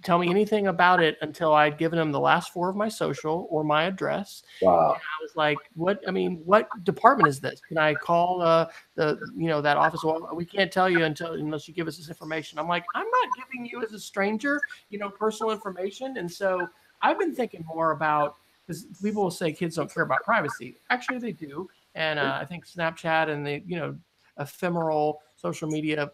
tell me anything about it until I'd given them the last four of my social or my address. Wow. And I was like, what department is this? Can I call that office? Well, we can't tell you unless you give us this information. I'm like, I'm not giving you as a stranger, personal information. And so I've been thinking more about, because people will say kids don't care about privacy. Actually, they do. And I think Snapchat and the, ephemeral social media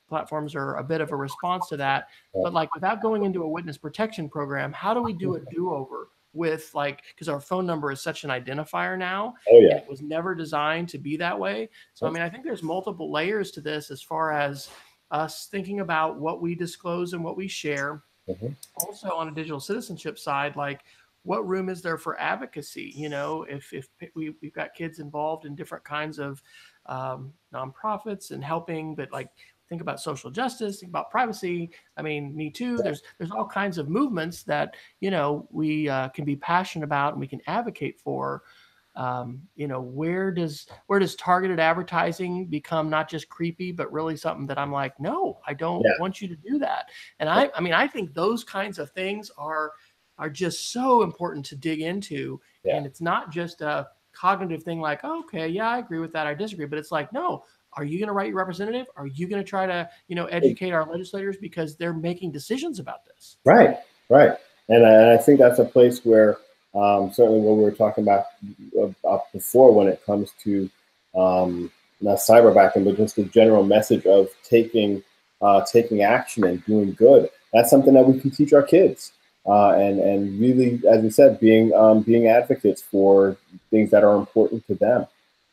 platforms are a bit of a response to that. But like, without going into a witness protection program, how do we do a do-over with, like, because our phone number is such an identifier now, and it was never designed to be that way. So I mean, I think there's multiple layers to this as far as us thinking about what we disclose and what we share. Also on a digital citizenship side, like, what room is there for advocacy? If we've got kids involved in different kinds of nonprofits and helping, but like, think about social justice, think about privacy. I mean, Me Too. There's all kinds of movements that we can be passionate about and we can advocate for. Where does targeted advertising become not just creepy, but really something that I'm like, no, I don't want you to do that. And I mean, I think those kinds of things are just so important to dig into. And it's not just a cognitive thing like, oh, okay, yeah, I agree with that, I disagree. But it's like, no, are you going to write your representative? Are you going to try to, educate our legislators, because they're making decisions about this? Right. And I think that's a place where certainly what we were talking about before, when it comes to not cyberbacking, but just the general message of taking action and doing good. That's something that we can teach our kids, and really, as you said, being advocates for things that are important to them,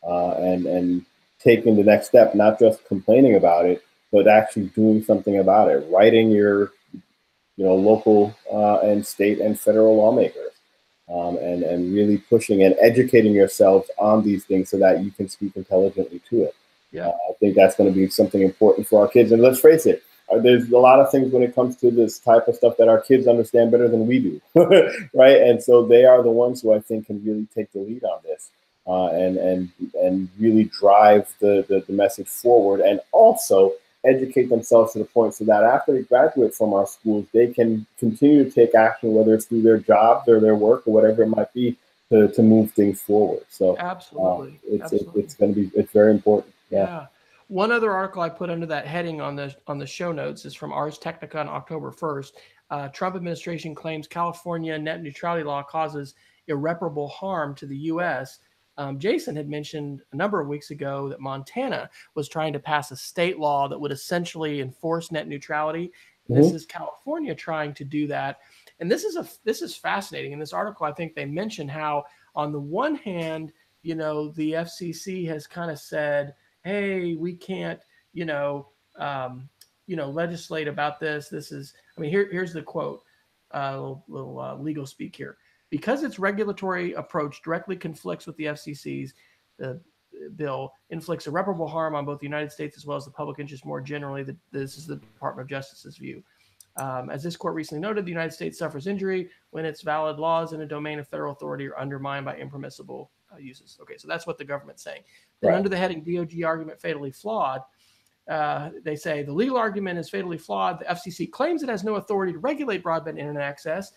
and taking the next step, not just complaining about it, but actually doing something about it. Writing your local and state and federal lawmakers, and really pushing and educating yourselves on these things so that you can speak intelligently to it. I think that's going to be something important for our kids. And let's face it, there's a lot of things when it comes to this type of stuff that our kids understand better than we do, right? And so they are the ones who I think can really take the lead on this, and really drive the message forward, and also educate themselves to the point so that after they graduate from our schools, they can continue to take action, whether it's through their jobs or their work or whatever it might be, to move things forward. So absolutely, it's very important. Yeah. One other article I put under that heading on the show notes is from Ars Technica on October 1st. Trump administration claims California net neutrality law causes irreparable harm to the U.S. Jason had mentioned a number of weeks ago that Montana was trying to pass a state law that would essentially enforce net neutrality. This is California trying to do that. And this is fascinating. In this article, I think they mention how, on the one hand, the FCC has kind of said, hey, we can't, legislate about this. This is, I mean, here's the quote, little legal speak here. Because its regulatory approach directly conflicts with the FCC's, the bill inflicts irreparable harm on both the United States as well as the public interest more generally. This is the Department of Justice's view. As this court recently noted, the United States suffers injury when its valid laws in a domain of federal authority are undermined by impermissible uses. Okay, so that's what the government's saying. Then under the heading DOJ argument fatally flawed, they say the legal argument is fatally flawed. The FCC claims it has no authority to regulate broadband internet access.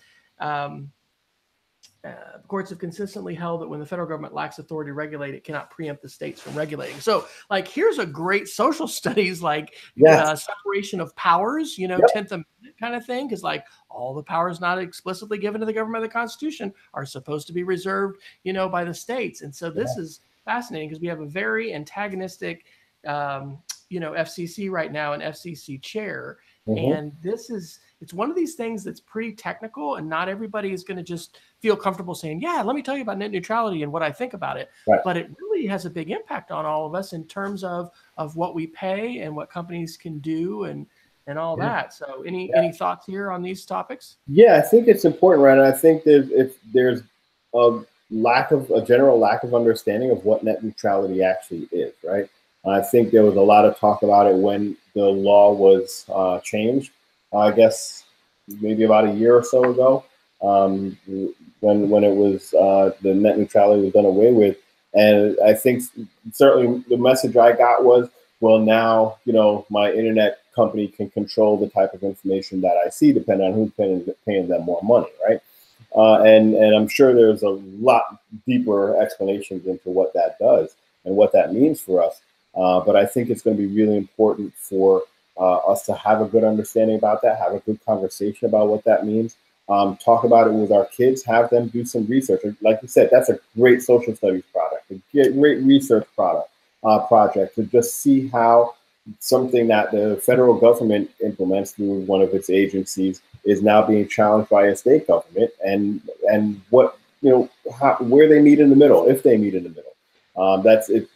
The courts have consistently held that when the federal government lacks authority to regulate, it cannot preempt the states from regulating. So, like, here's a great social studies, like separation of powers, 10th Amendment kind of thing, because like all the powers not explicitly given to the government of the Constitution are supposed to be reserved, by the states. And so this is fascinating because we have a very antagonistic, FCC right now, an FCC chair. And it's one of these things that's pretty technical, and not everybody is going to just feel comfortable saying, yeah, let me tell you about net neutrality and what I think about it. But it really has a big impact on all of us in terms of what we pay and what companies can do and all that. So any thoughts here on these topics? Yeah, I think it's important, right? And I think that there's a general lack of understanding of what net neutrality actually is, right? I think there was a lot of talk about it when the law was changed. I guess maybe about a year or so ago, when it was the net neutrality was done away with. And I think certainly the message I got was, well, now my internet company can control the type of information that I see, depending on who's paying them more money, right? And I'm sure there's a lot deeper explanations into what that does and what that means for us. But I think it's going to be really important for us to have a good understanding about that, have a good conversation about what that means, talk about it with our kids, have them do some research. Like you said, that's a great social studies product, a great research project to just see how something that the federal government implements through one of its agencies is now being challenged by a state government, and what where they meet in the middle, if they meet in the middle.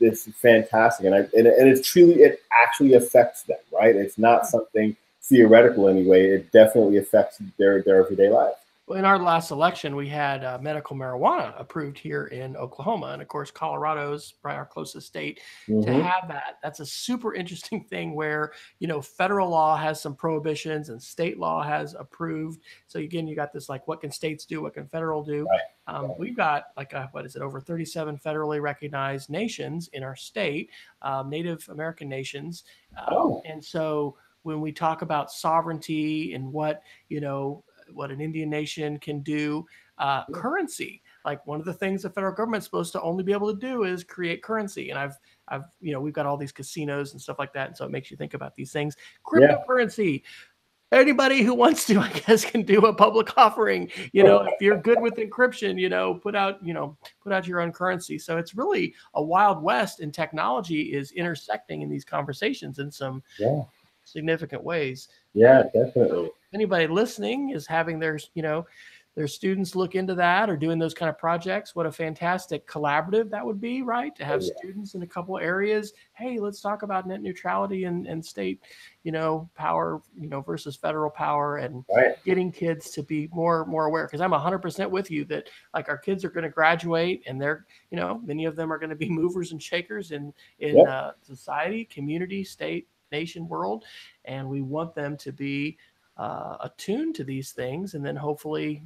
It's fantastic, and it actually affects them, right? It's not something theoretical anyway. It definitely affects their everyday life. Well, in our last election, we had medical marijuana approved here in Oklahoma. And of course, Colorado's probably our closest state to have that. That's a super interesting thing where, federal law has some prohibitions and state law has approved. So again, you got this, like, what can states do? What can federal do? Right. We've got over 37 federally recognized nations in our state, Native American nations. And so when we talk about sovereignty and what an Indian nation can do, currency. Like, one of the things the federal government's supposed to only be able to do is create currency. And we've got all these casinos and stuff like that. And so it makes you think about these things. Cryptocurrency. Anybody who wants to, I guess, can do a public offering. If you're good with encryption, put out your own currency. So it's really a wild west, and technology is intersecting in these conversations in some significant ways. Yeah, definitely. Anybody listening is having their students look into that or doing those kind of projects, what a fantastic collaborative that would be, right? To have students in a couple areas. Hey, let's talk about net neutrality and state, power, versus federal power, and getting kids to be more aware. Because I'm 100% with you that, like, our kids are going to graduate, and they're, many of them are going to be movers and shakers in society, community, state, nation, world, and we want them to be attuned to these things, and then hopefully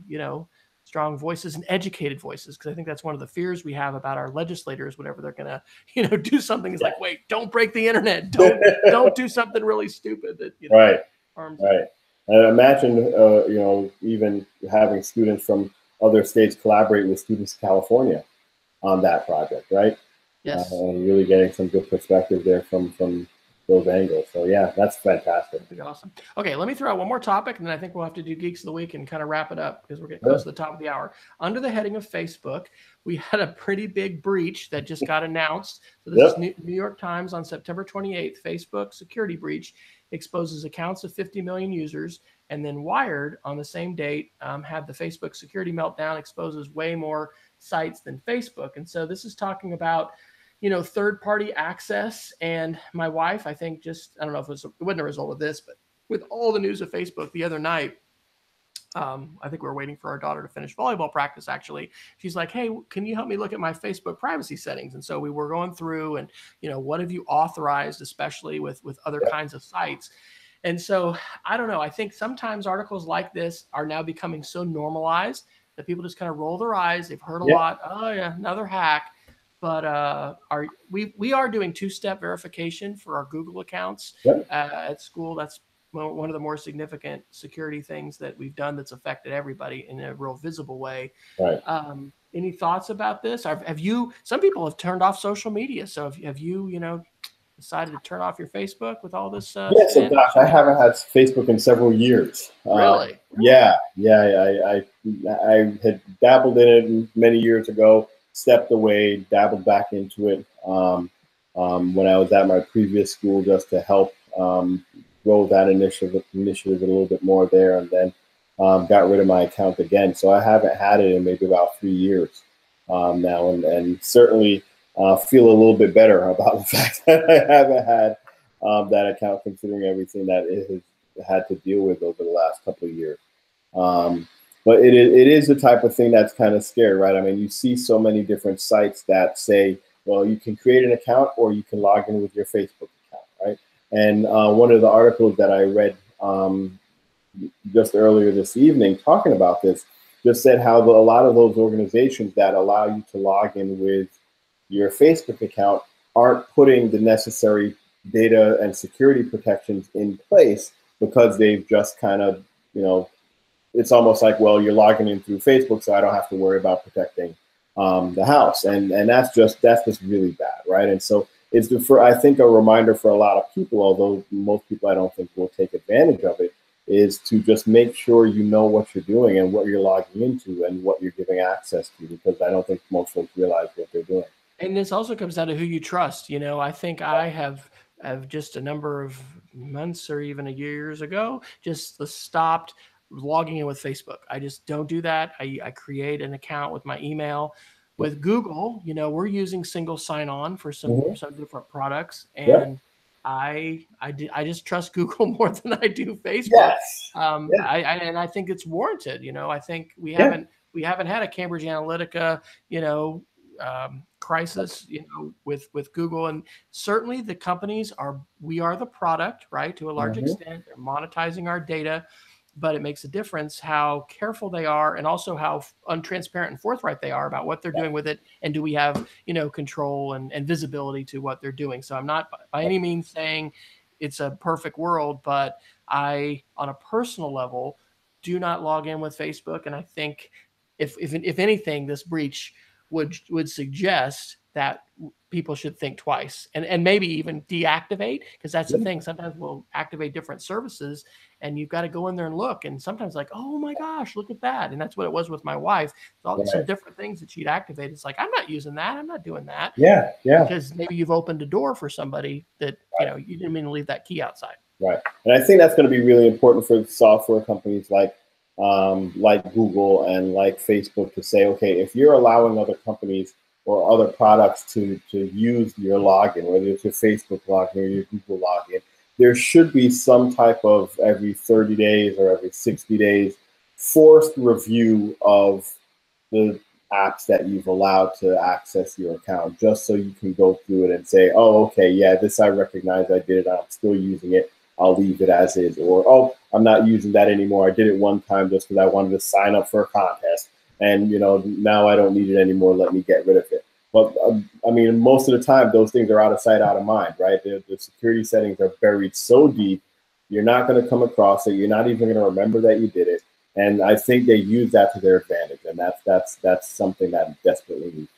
strong voices and educated voices, because I think that's one of the fears we have about our legislators whenever they're gonna do something. It's like, wait, don't break the internet, don't do something really stupid that harms right. And imagine even having students from other states collaborate with students in California on that project, right? Yes. And really getting some good perspective there from those angles. So yeah, that's fantastic. That'd be awesome. Okay, let me throw out one more topic, and then I think we'll have to do Geeks of the Week and kind of wrap it up because we're getting close to the top of the hour. Under the heading of Facebook, we had a pretty big breach that just got announced. So this is New York Times on September 28th. Facebook security breach exposes accounts of 50 million users. And then Wired on the same date had the Facebook security meltdown, exposes way more sites than Facebook. And so this is talking about third-party access. And my wife, I think, I don't know if it wasn't a result of this, but with all the news of Facebook the other night, I think we were waiting for our daughter to finish volleyball practice. Actually, she's like, "Hey, can you help me look at my Facebook privacy settings?" And so we were going through, and what have you authorized, especially with other kinds of sites. And so I don't know. I think sometimes articles like this are now becoming so normalized that people just kind of roll their eyes. They've heard a Yeah. lot. Oh yeah, another hack. But we are doing two-step verification for our Google accounts Yeah. at school. That's one of the more significant security things that we've done that's affected everybody in a real visible way. Right. Any thoughts about this? Have you? Some people have turned off social media. So have you? Decided to turn off your Facebook with all this Yeah, so spam? gosh, I haven't had Facebook in several years. Really? Yeah, I had dabbled in it many years ago, stepped away, dabbled back into it when I was at my previous school just to help grow that initiative a little bit more there, and then got rid of my account again. So I haven't had it in maybe about 3 years now, and certainly feel a little bit better about the fact that I haven't had that account, considering everything that it has had to deal with over the last couple of years. But it is the type of thing that's kind of scary, right? I mean, you see so many different sites that say, well, you can create an account or you can log in with your Facebook account, right? And one of the articles that I read just earlier this evening talking about this just said how a lot of those organizations that allow you to log in with your Facebook account aren't putting the necessary data and security protections in place because they've just kind of, it's almost like, well, you're logging in through Facebook, so I don't have to worry about protecting the house, and that's just really bad, right? And so it's for, I think, a reminder for a lot of people, although most people I don't think will take advantage of it, is to just make sure you know what you're doing and what you're logging into and what you're giving access to, because I don't think most folks realize what they're doing. And this also comes down to who you trust. I think I have just a number of months or even years ago just stopped logging in with Facebook. I just don't do that. I create an account with my email. With Google, we're using single sign-on for some Mm-hmm. different products, Yeah. and I just trust Google more than I do Facebook. Yes. Yeah. I think it's warranted. I think Yeah. we haven't had a Cambridge Analytica, crisis, with Google. And certainly the companies we are the product, right? To a large Mm-hmm. extent, they're monetizing our data, but it makes a difference how careful they are and also how untransparent and forthright they are about what they're doing with it. And do we have, control and visibility to what they're doing? So I'm not by any means saying it's a perfect world, but I, on a personal level, do not log in with Facebook. And I think if anything, this breach would suggest that people should think twice and maybe even deactivate, because that's the thing. Sometimes we'll activate different services and you've got to go in there and look, and sometimes like, oh my gosh, look at that. And that's what it was with my wife. Some different things that she'd activate. It's like, I'm not using that. I'm not doing that. Yeah. Because maybe you've opened a door for somebody that, you didn't mean to leave that key outside. Right. And I think that's going to be really important for software companies like Google and like Facebook to say, okay, if you're allowing other companies or other products to use your login, whether it's your Facebook login or your Google login, there should be some type of every 30 days or every 60 days forced review of the apps that you've allowed to access your account, just so you can go through it and say, oh, okay, yeah, this I recognize, I did it, I'm still using it, I'll leave it as is. Or, oh, I'm not using that anymore, I did it one time just because I wanted to sign up for a contest, and now I don't need it anymore, let me get rid of it. But I mean, most of the time, those things are out of sight, out of mind, right? The security settings are buried so deep, you're not going to come across it. You're not even going to remember that you did it. And I think they use that to their advantage, and that's something that desperately needs.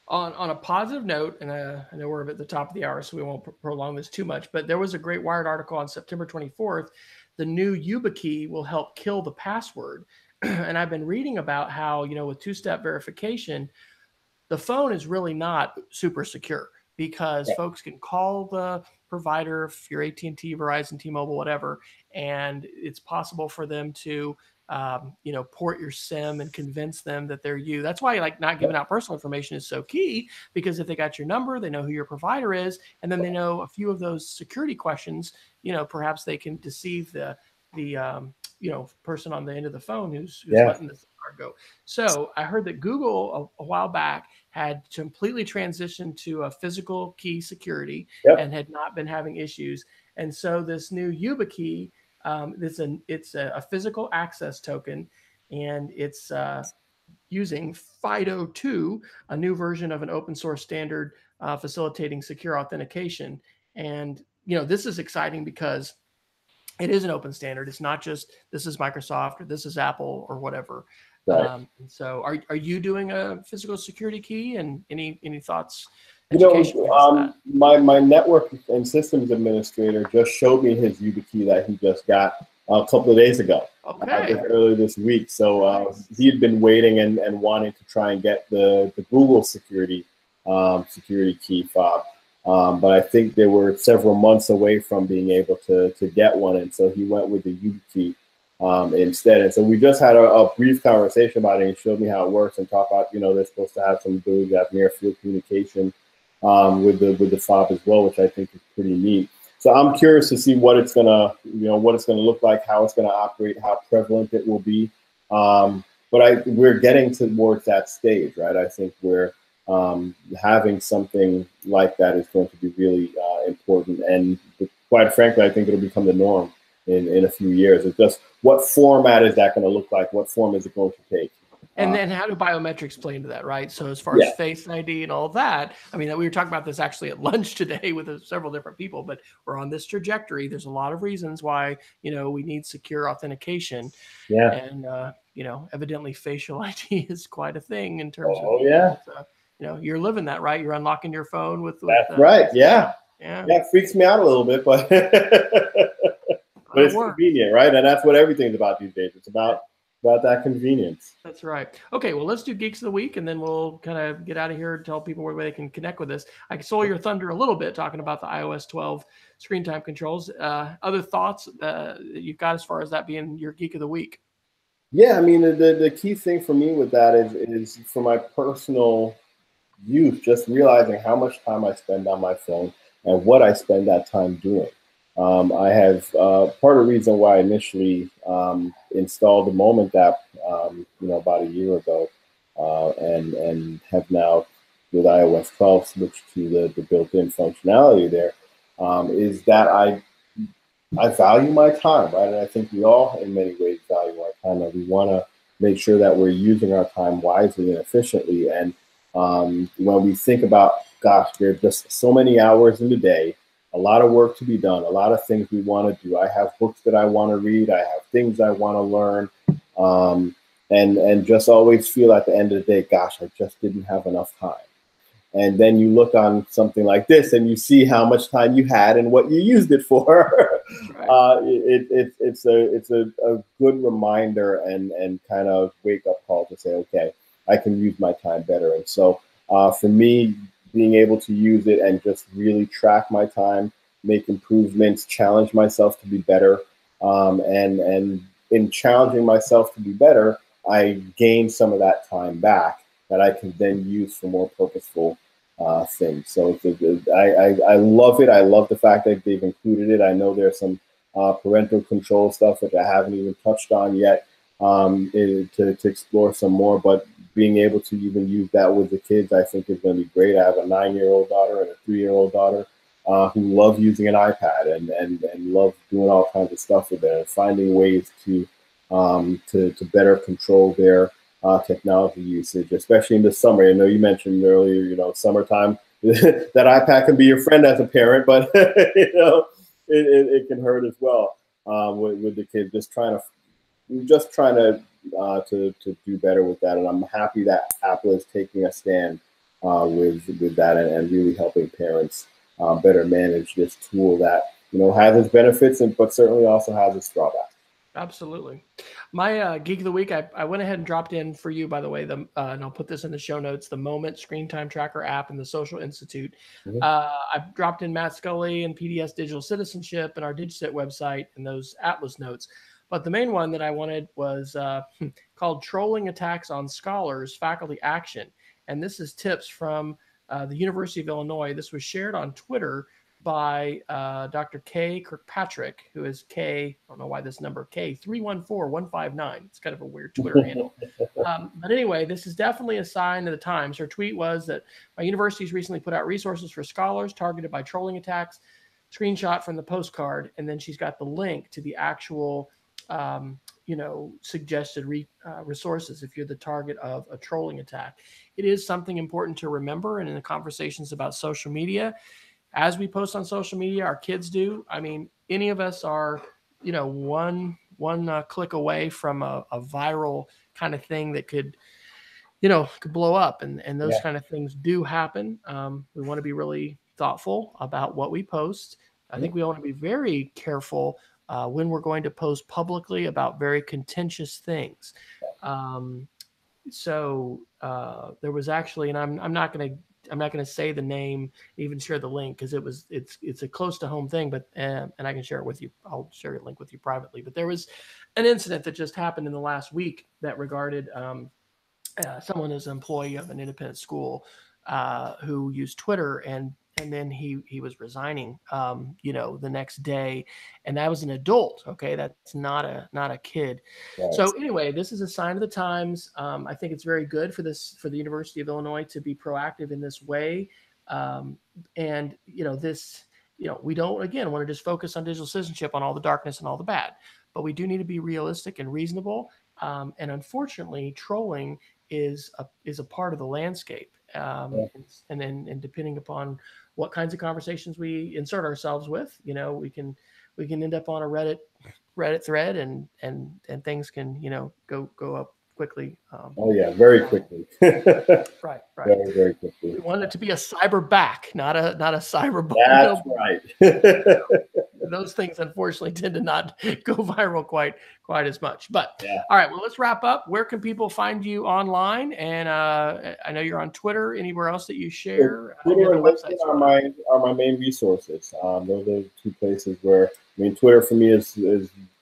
On a positive note, and I know we're at the top of the hour, so we won't prolong this too much, but there was a great Wired article on September 24th. The new YubiKey will help kill the password. And I've been reading about how, with two-step verification, the phone is really not super secure, because folks can call the provider, if you're AT&T, Verizon, T-Mobile, whatever, and it's possible for them to port your SIM and convince them that they're you. That's why like not giving out personal information is so key, because if they got your number, they know who your provider is, and then they know a few of those security questions, perhaps they can deceive the person on the end of the phone who's letting the card go. So I heard that Google a while back had completely transitioned to a physical key security and had not been having issues. And so this new YubiKey, it's a physical access token, and it's using FIDO2, a new version of an open source standard facilitating secure authentication. And this is exciting because it is an open standard. It's not just this is Microsoft or this is Apple or whatever. Right. So are you doing a physical security key, and any thoughts? My network and systems administrator just showed me his YubiKey that he just got a couple of days ago. Okay. Earlier this week. So he had been waiting and wanting to try and get the Google security key fob. But I think they were several months away from being able to get one. And so he went with the YubiKey instead. And so we just had a brief conversation about it. He showed me how it works and talked about, they're supposed to have some ability to have near field communication with the fob as well, which I think is pretty neat. So I'm curious to see what it's gonna look like, how it's gonna operate, how prevalent it will be. But we're getting towards that stage, right? I think we're having something like that is going to be really important, and quite frankly, I think it'll become the norm in a few years. It's just what format is that going to look like? What form is it going to take? And then how do biometrics play into that, right? So as far as Face ID and all that, I mean, we were talking about this actually at lunch today with several different people, but we're on this trajectory. There's a lot of reasons why, we need secure authentication. Yeah. And, evidently facial ID is quite a thing in terms of, you're living that, right? You're unlocking your phone with that's right. Yeah. Yeah. It freaks me out a little bit, but but it's convenient, right? And that's what everything's about these days. It's about that convenience. That's right. Okay, well, let's do Geeks of the Week, and then we'll kind of get out of here and tell people where they can connect with us. I stole your thunder a little bit talking about the iOS 12 screen time controls. Other thoughts you've got as far as that being your Geek of the Week? Yeah, I mean, the key thing for me with that is for my personal use, just realizing how much time I spend on my phone and what I spend that time doing. I have part of the reason why I initially installed the Moment app, about a year ago, and have now with iOS 12 switched to the built-in functionality there, is that I value my time, right? And I think we all, in many ways, value our time, and we want to make sure that we're using our time wisely and efficiently. And when we think about, gosh, there's just so many hours in the day, a lot of work to be done, a lot of things we want to do. I have books that I want to read. I have things I want to learn. And just always feel at the end of the day, gosh, I just didn't have enough time. And then you look on something like this and you see how much time you had and what you used it for. Right. It's a good reminder and kind of wake up call to say, okay, I can use my time better. And so for me, being able to use it and just really track my time, make improvements, challenge myself to be better. And in challenging myself to be better, I gain some of that time back that I can then use for more purposeful things. So I love it. I love the fact that they've included it. I know there's some parental control stuff which I haven't even touched on yet to explore some more, but being able to even use that with the kids, I think is going to be great. I have a 9-year-old daughter and a 3-year-old daughter who love using an iPad and love doing all kinds of stuff with it and finding ways to better control their technology usage, especially in the summer. I know you mentioned earlier, summertime, that iPad can be your friend as a parent, but it can hurt as well with the kids. Just trying to do better with that, and I'm happy that Apple is taking a stand with that and really helping parents better manage this tool that has its benefits but certainly also has its drawbacks. Absolutely. My Geek of the Week, I went ahead and dropped in for you, by the way, and I'll put this in the show notes, the Moment Screen Time Tracker app and the Social Institute. Mm-hmm. I've dropped in Matt Scully and PDS Digital Citizenship and our Digicet website and those Atlas notes. But the main one that I wanted was called Trolling Attacks on Scholars, Faculty Action. And this is tips from the University of Illinois. This was shared on Twitter by Dr. K. Kirkpatrick, who is K, I don't know why this number, K314159. It's kind of a weird Twitter handle. But anyway, this is definitely a sign of the times. Her tweet was that my university's recently put out resources for scholars targeted by trolling attacks, screenshot from the postcard, and then she's got the link to the actual suggested resources if you're the target of a trolling attack. It is something important to remember, and in the conversations about social media, as we post on social media, our kids do. I mean, any of us are, one click away from a viral kind of thing that could blow up, and those kind of things do happen. We want to be really thoughtful about what we post. I think we want to be very careful when we're going to post publicly about very contentious things. So there was actually, and I'm not going to say the name, even share the link, because it's a close to home thing, but and I can share it with you. I'll share a link with you privately. But there was an incident that just happened in the last week that regarded someone who's an employee of an independent school who used Twitter, and then he was resigning, the next day, and that was an adult. Okay, that's not a kid. Right. So anyway, this is a sign of the times. I think it's very good for the University of Illinois to be proactive in this way, and we don't again want to just focus on digital citizenship on all the darkness and all the bad, but we do need to be realistic and reasonable. And unfortunately, trolling is a part of the landscape, and depending upon what kinds of conversations we insert ourselves with, we can end up on a Reddit thread, and things can go up quickly. Very quickly. Right. Very, very quickly. We want it to be a cyber back, not a cyber bully. That's right. Those things unfortunately tend to not go viral quite as much. But all right, well, let's wrap up. Where can people find you online? And I know you're on Twitter. Anywhere else that you share? Twitter and LinkedIn are my main resources. Those are two places where, Twitter for me is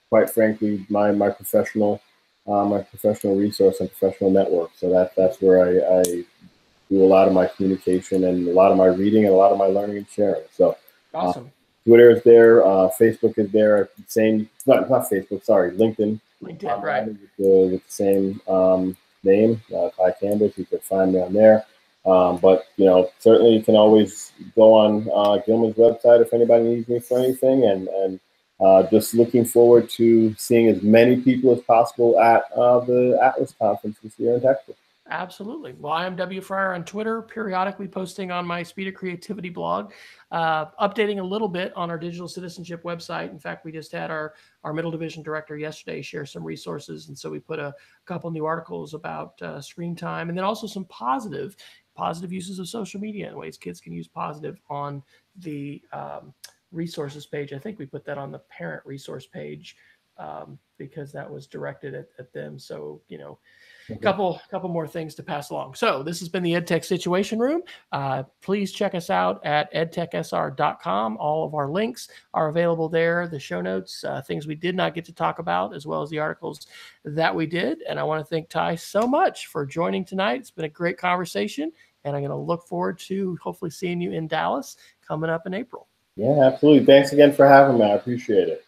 quite frankly my professional resource and professional network. So that's where I do a lot of my communication and a lot of my reading and a lot of my learning and sharing. So awesome. Twitter is there. Facebook is there. Not Facebook. Sorry, LinkedIn. LinkedIn, right? With the same name, Kai Canvas. You could find me on there. But certainly you can always go on Gilman's website if anybody needs me for anything. And just looking forward to seeing as many people as possible at the Atlas conference this year in Texas. Absolutely. Well, I am W. Fryer on Twitter, periodically posting on my Speed of Creativity blog, updating a little bit on our digital citizenship website. In fact, we just had our middle division director yesterday share some resources. And so we put a couple new articles about screen time, and then also some positive uses of social media and ways kids can use positive on the resources page. I think we put that on the parent resource page because that was directed at them. So, a couple more things to pass along. So this has been the EdTech Situation Room. Please check us out at edtechsr.com. All of our links are available there, the show notes, things we did not get to talk about, as well as the articles that we did. And I want to thank Ty so much for joining tonight. It's been a great conversation, and I'm going to look forward to hopefully seeing you in Dallas coming up in April. Yeah, absolutely. Thanks again for having me. I appreciate it.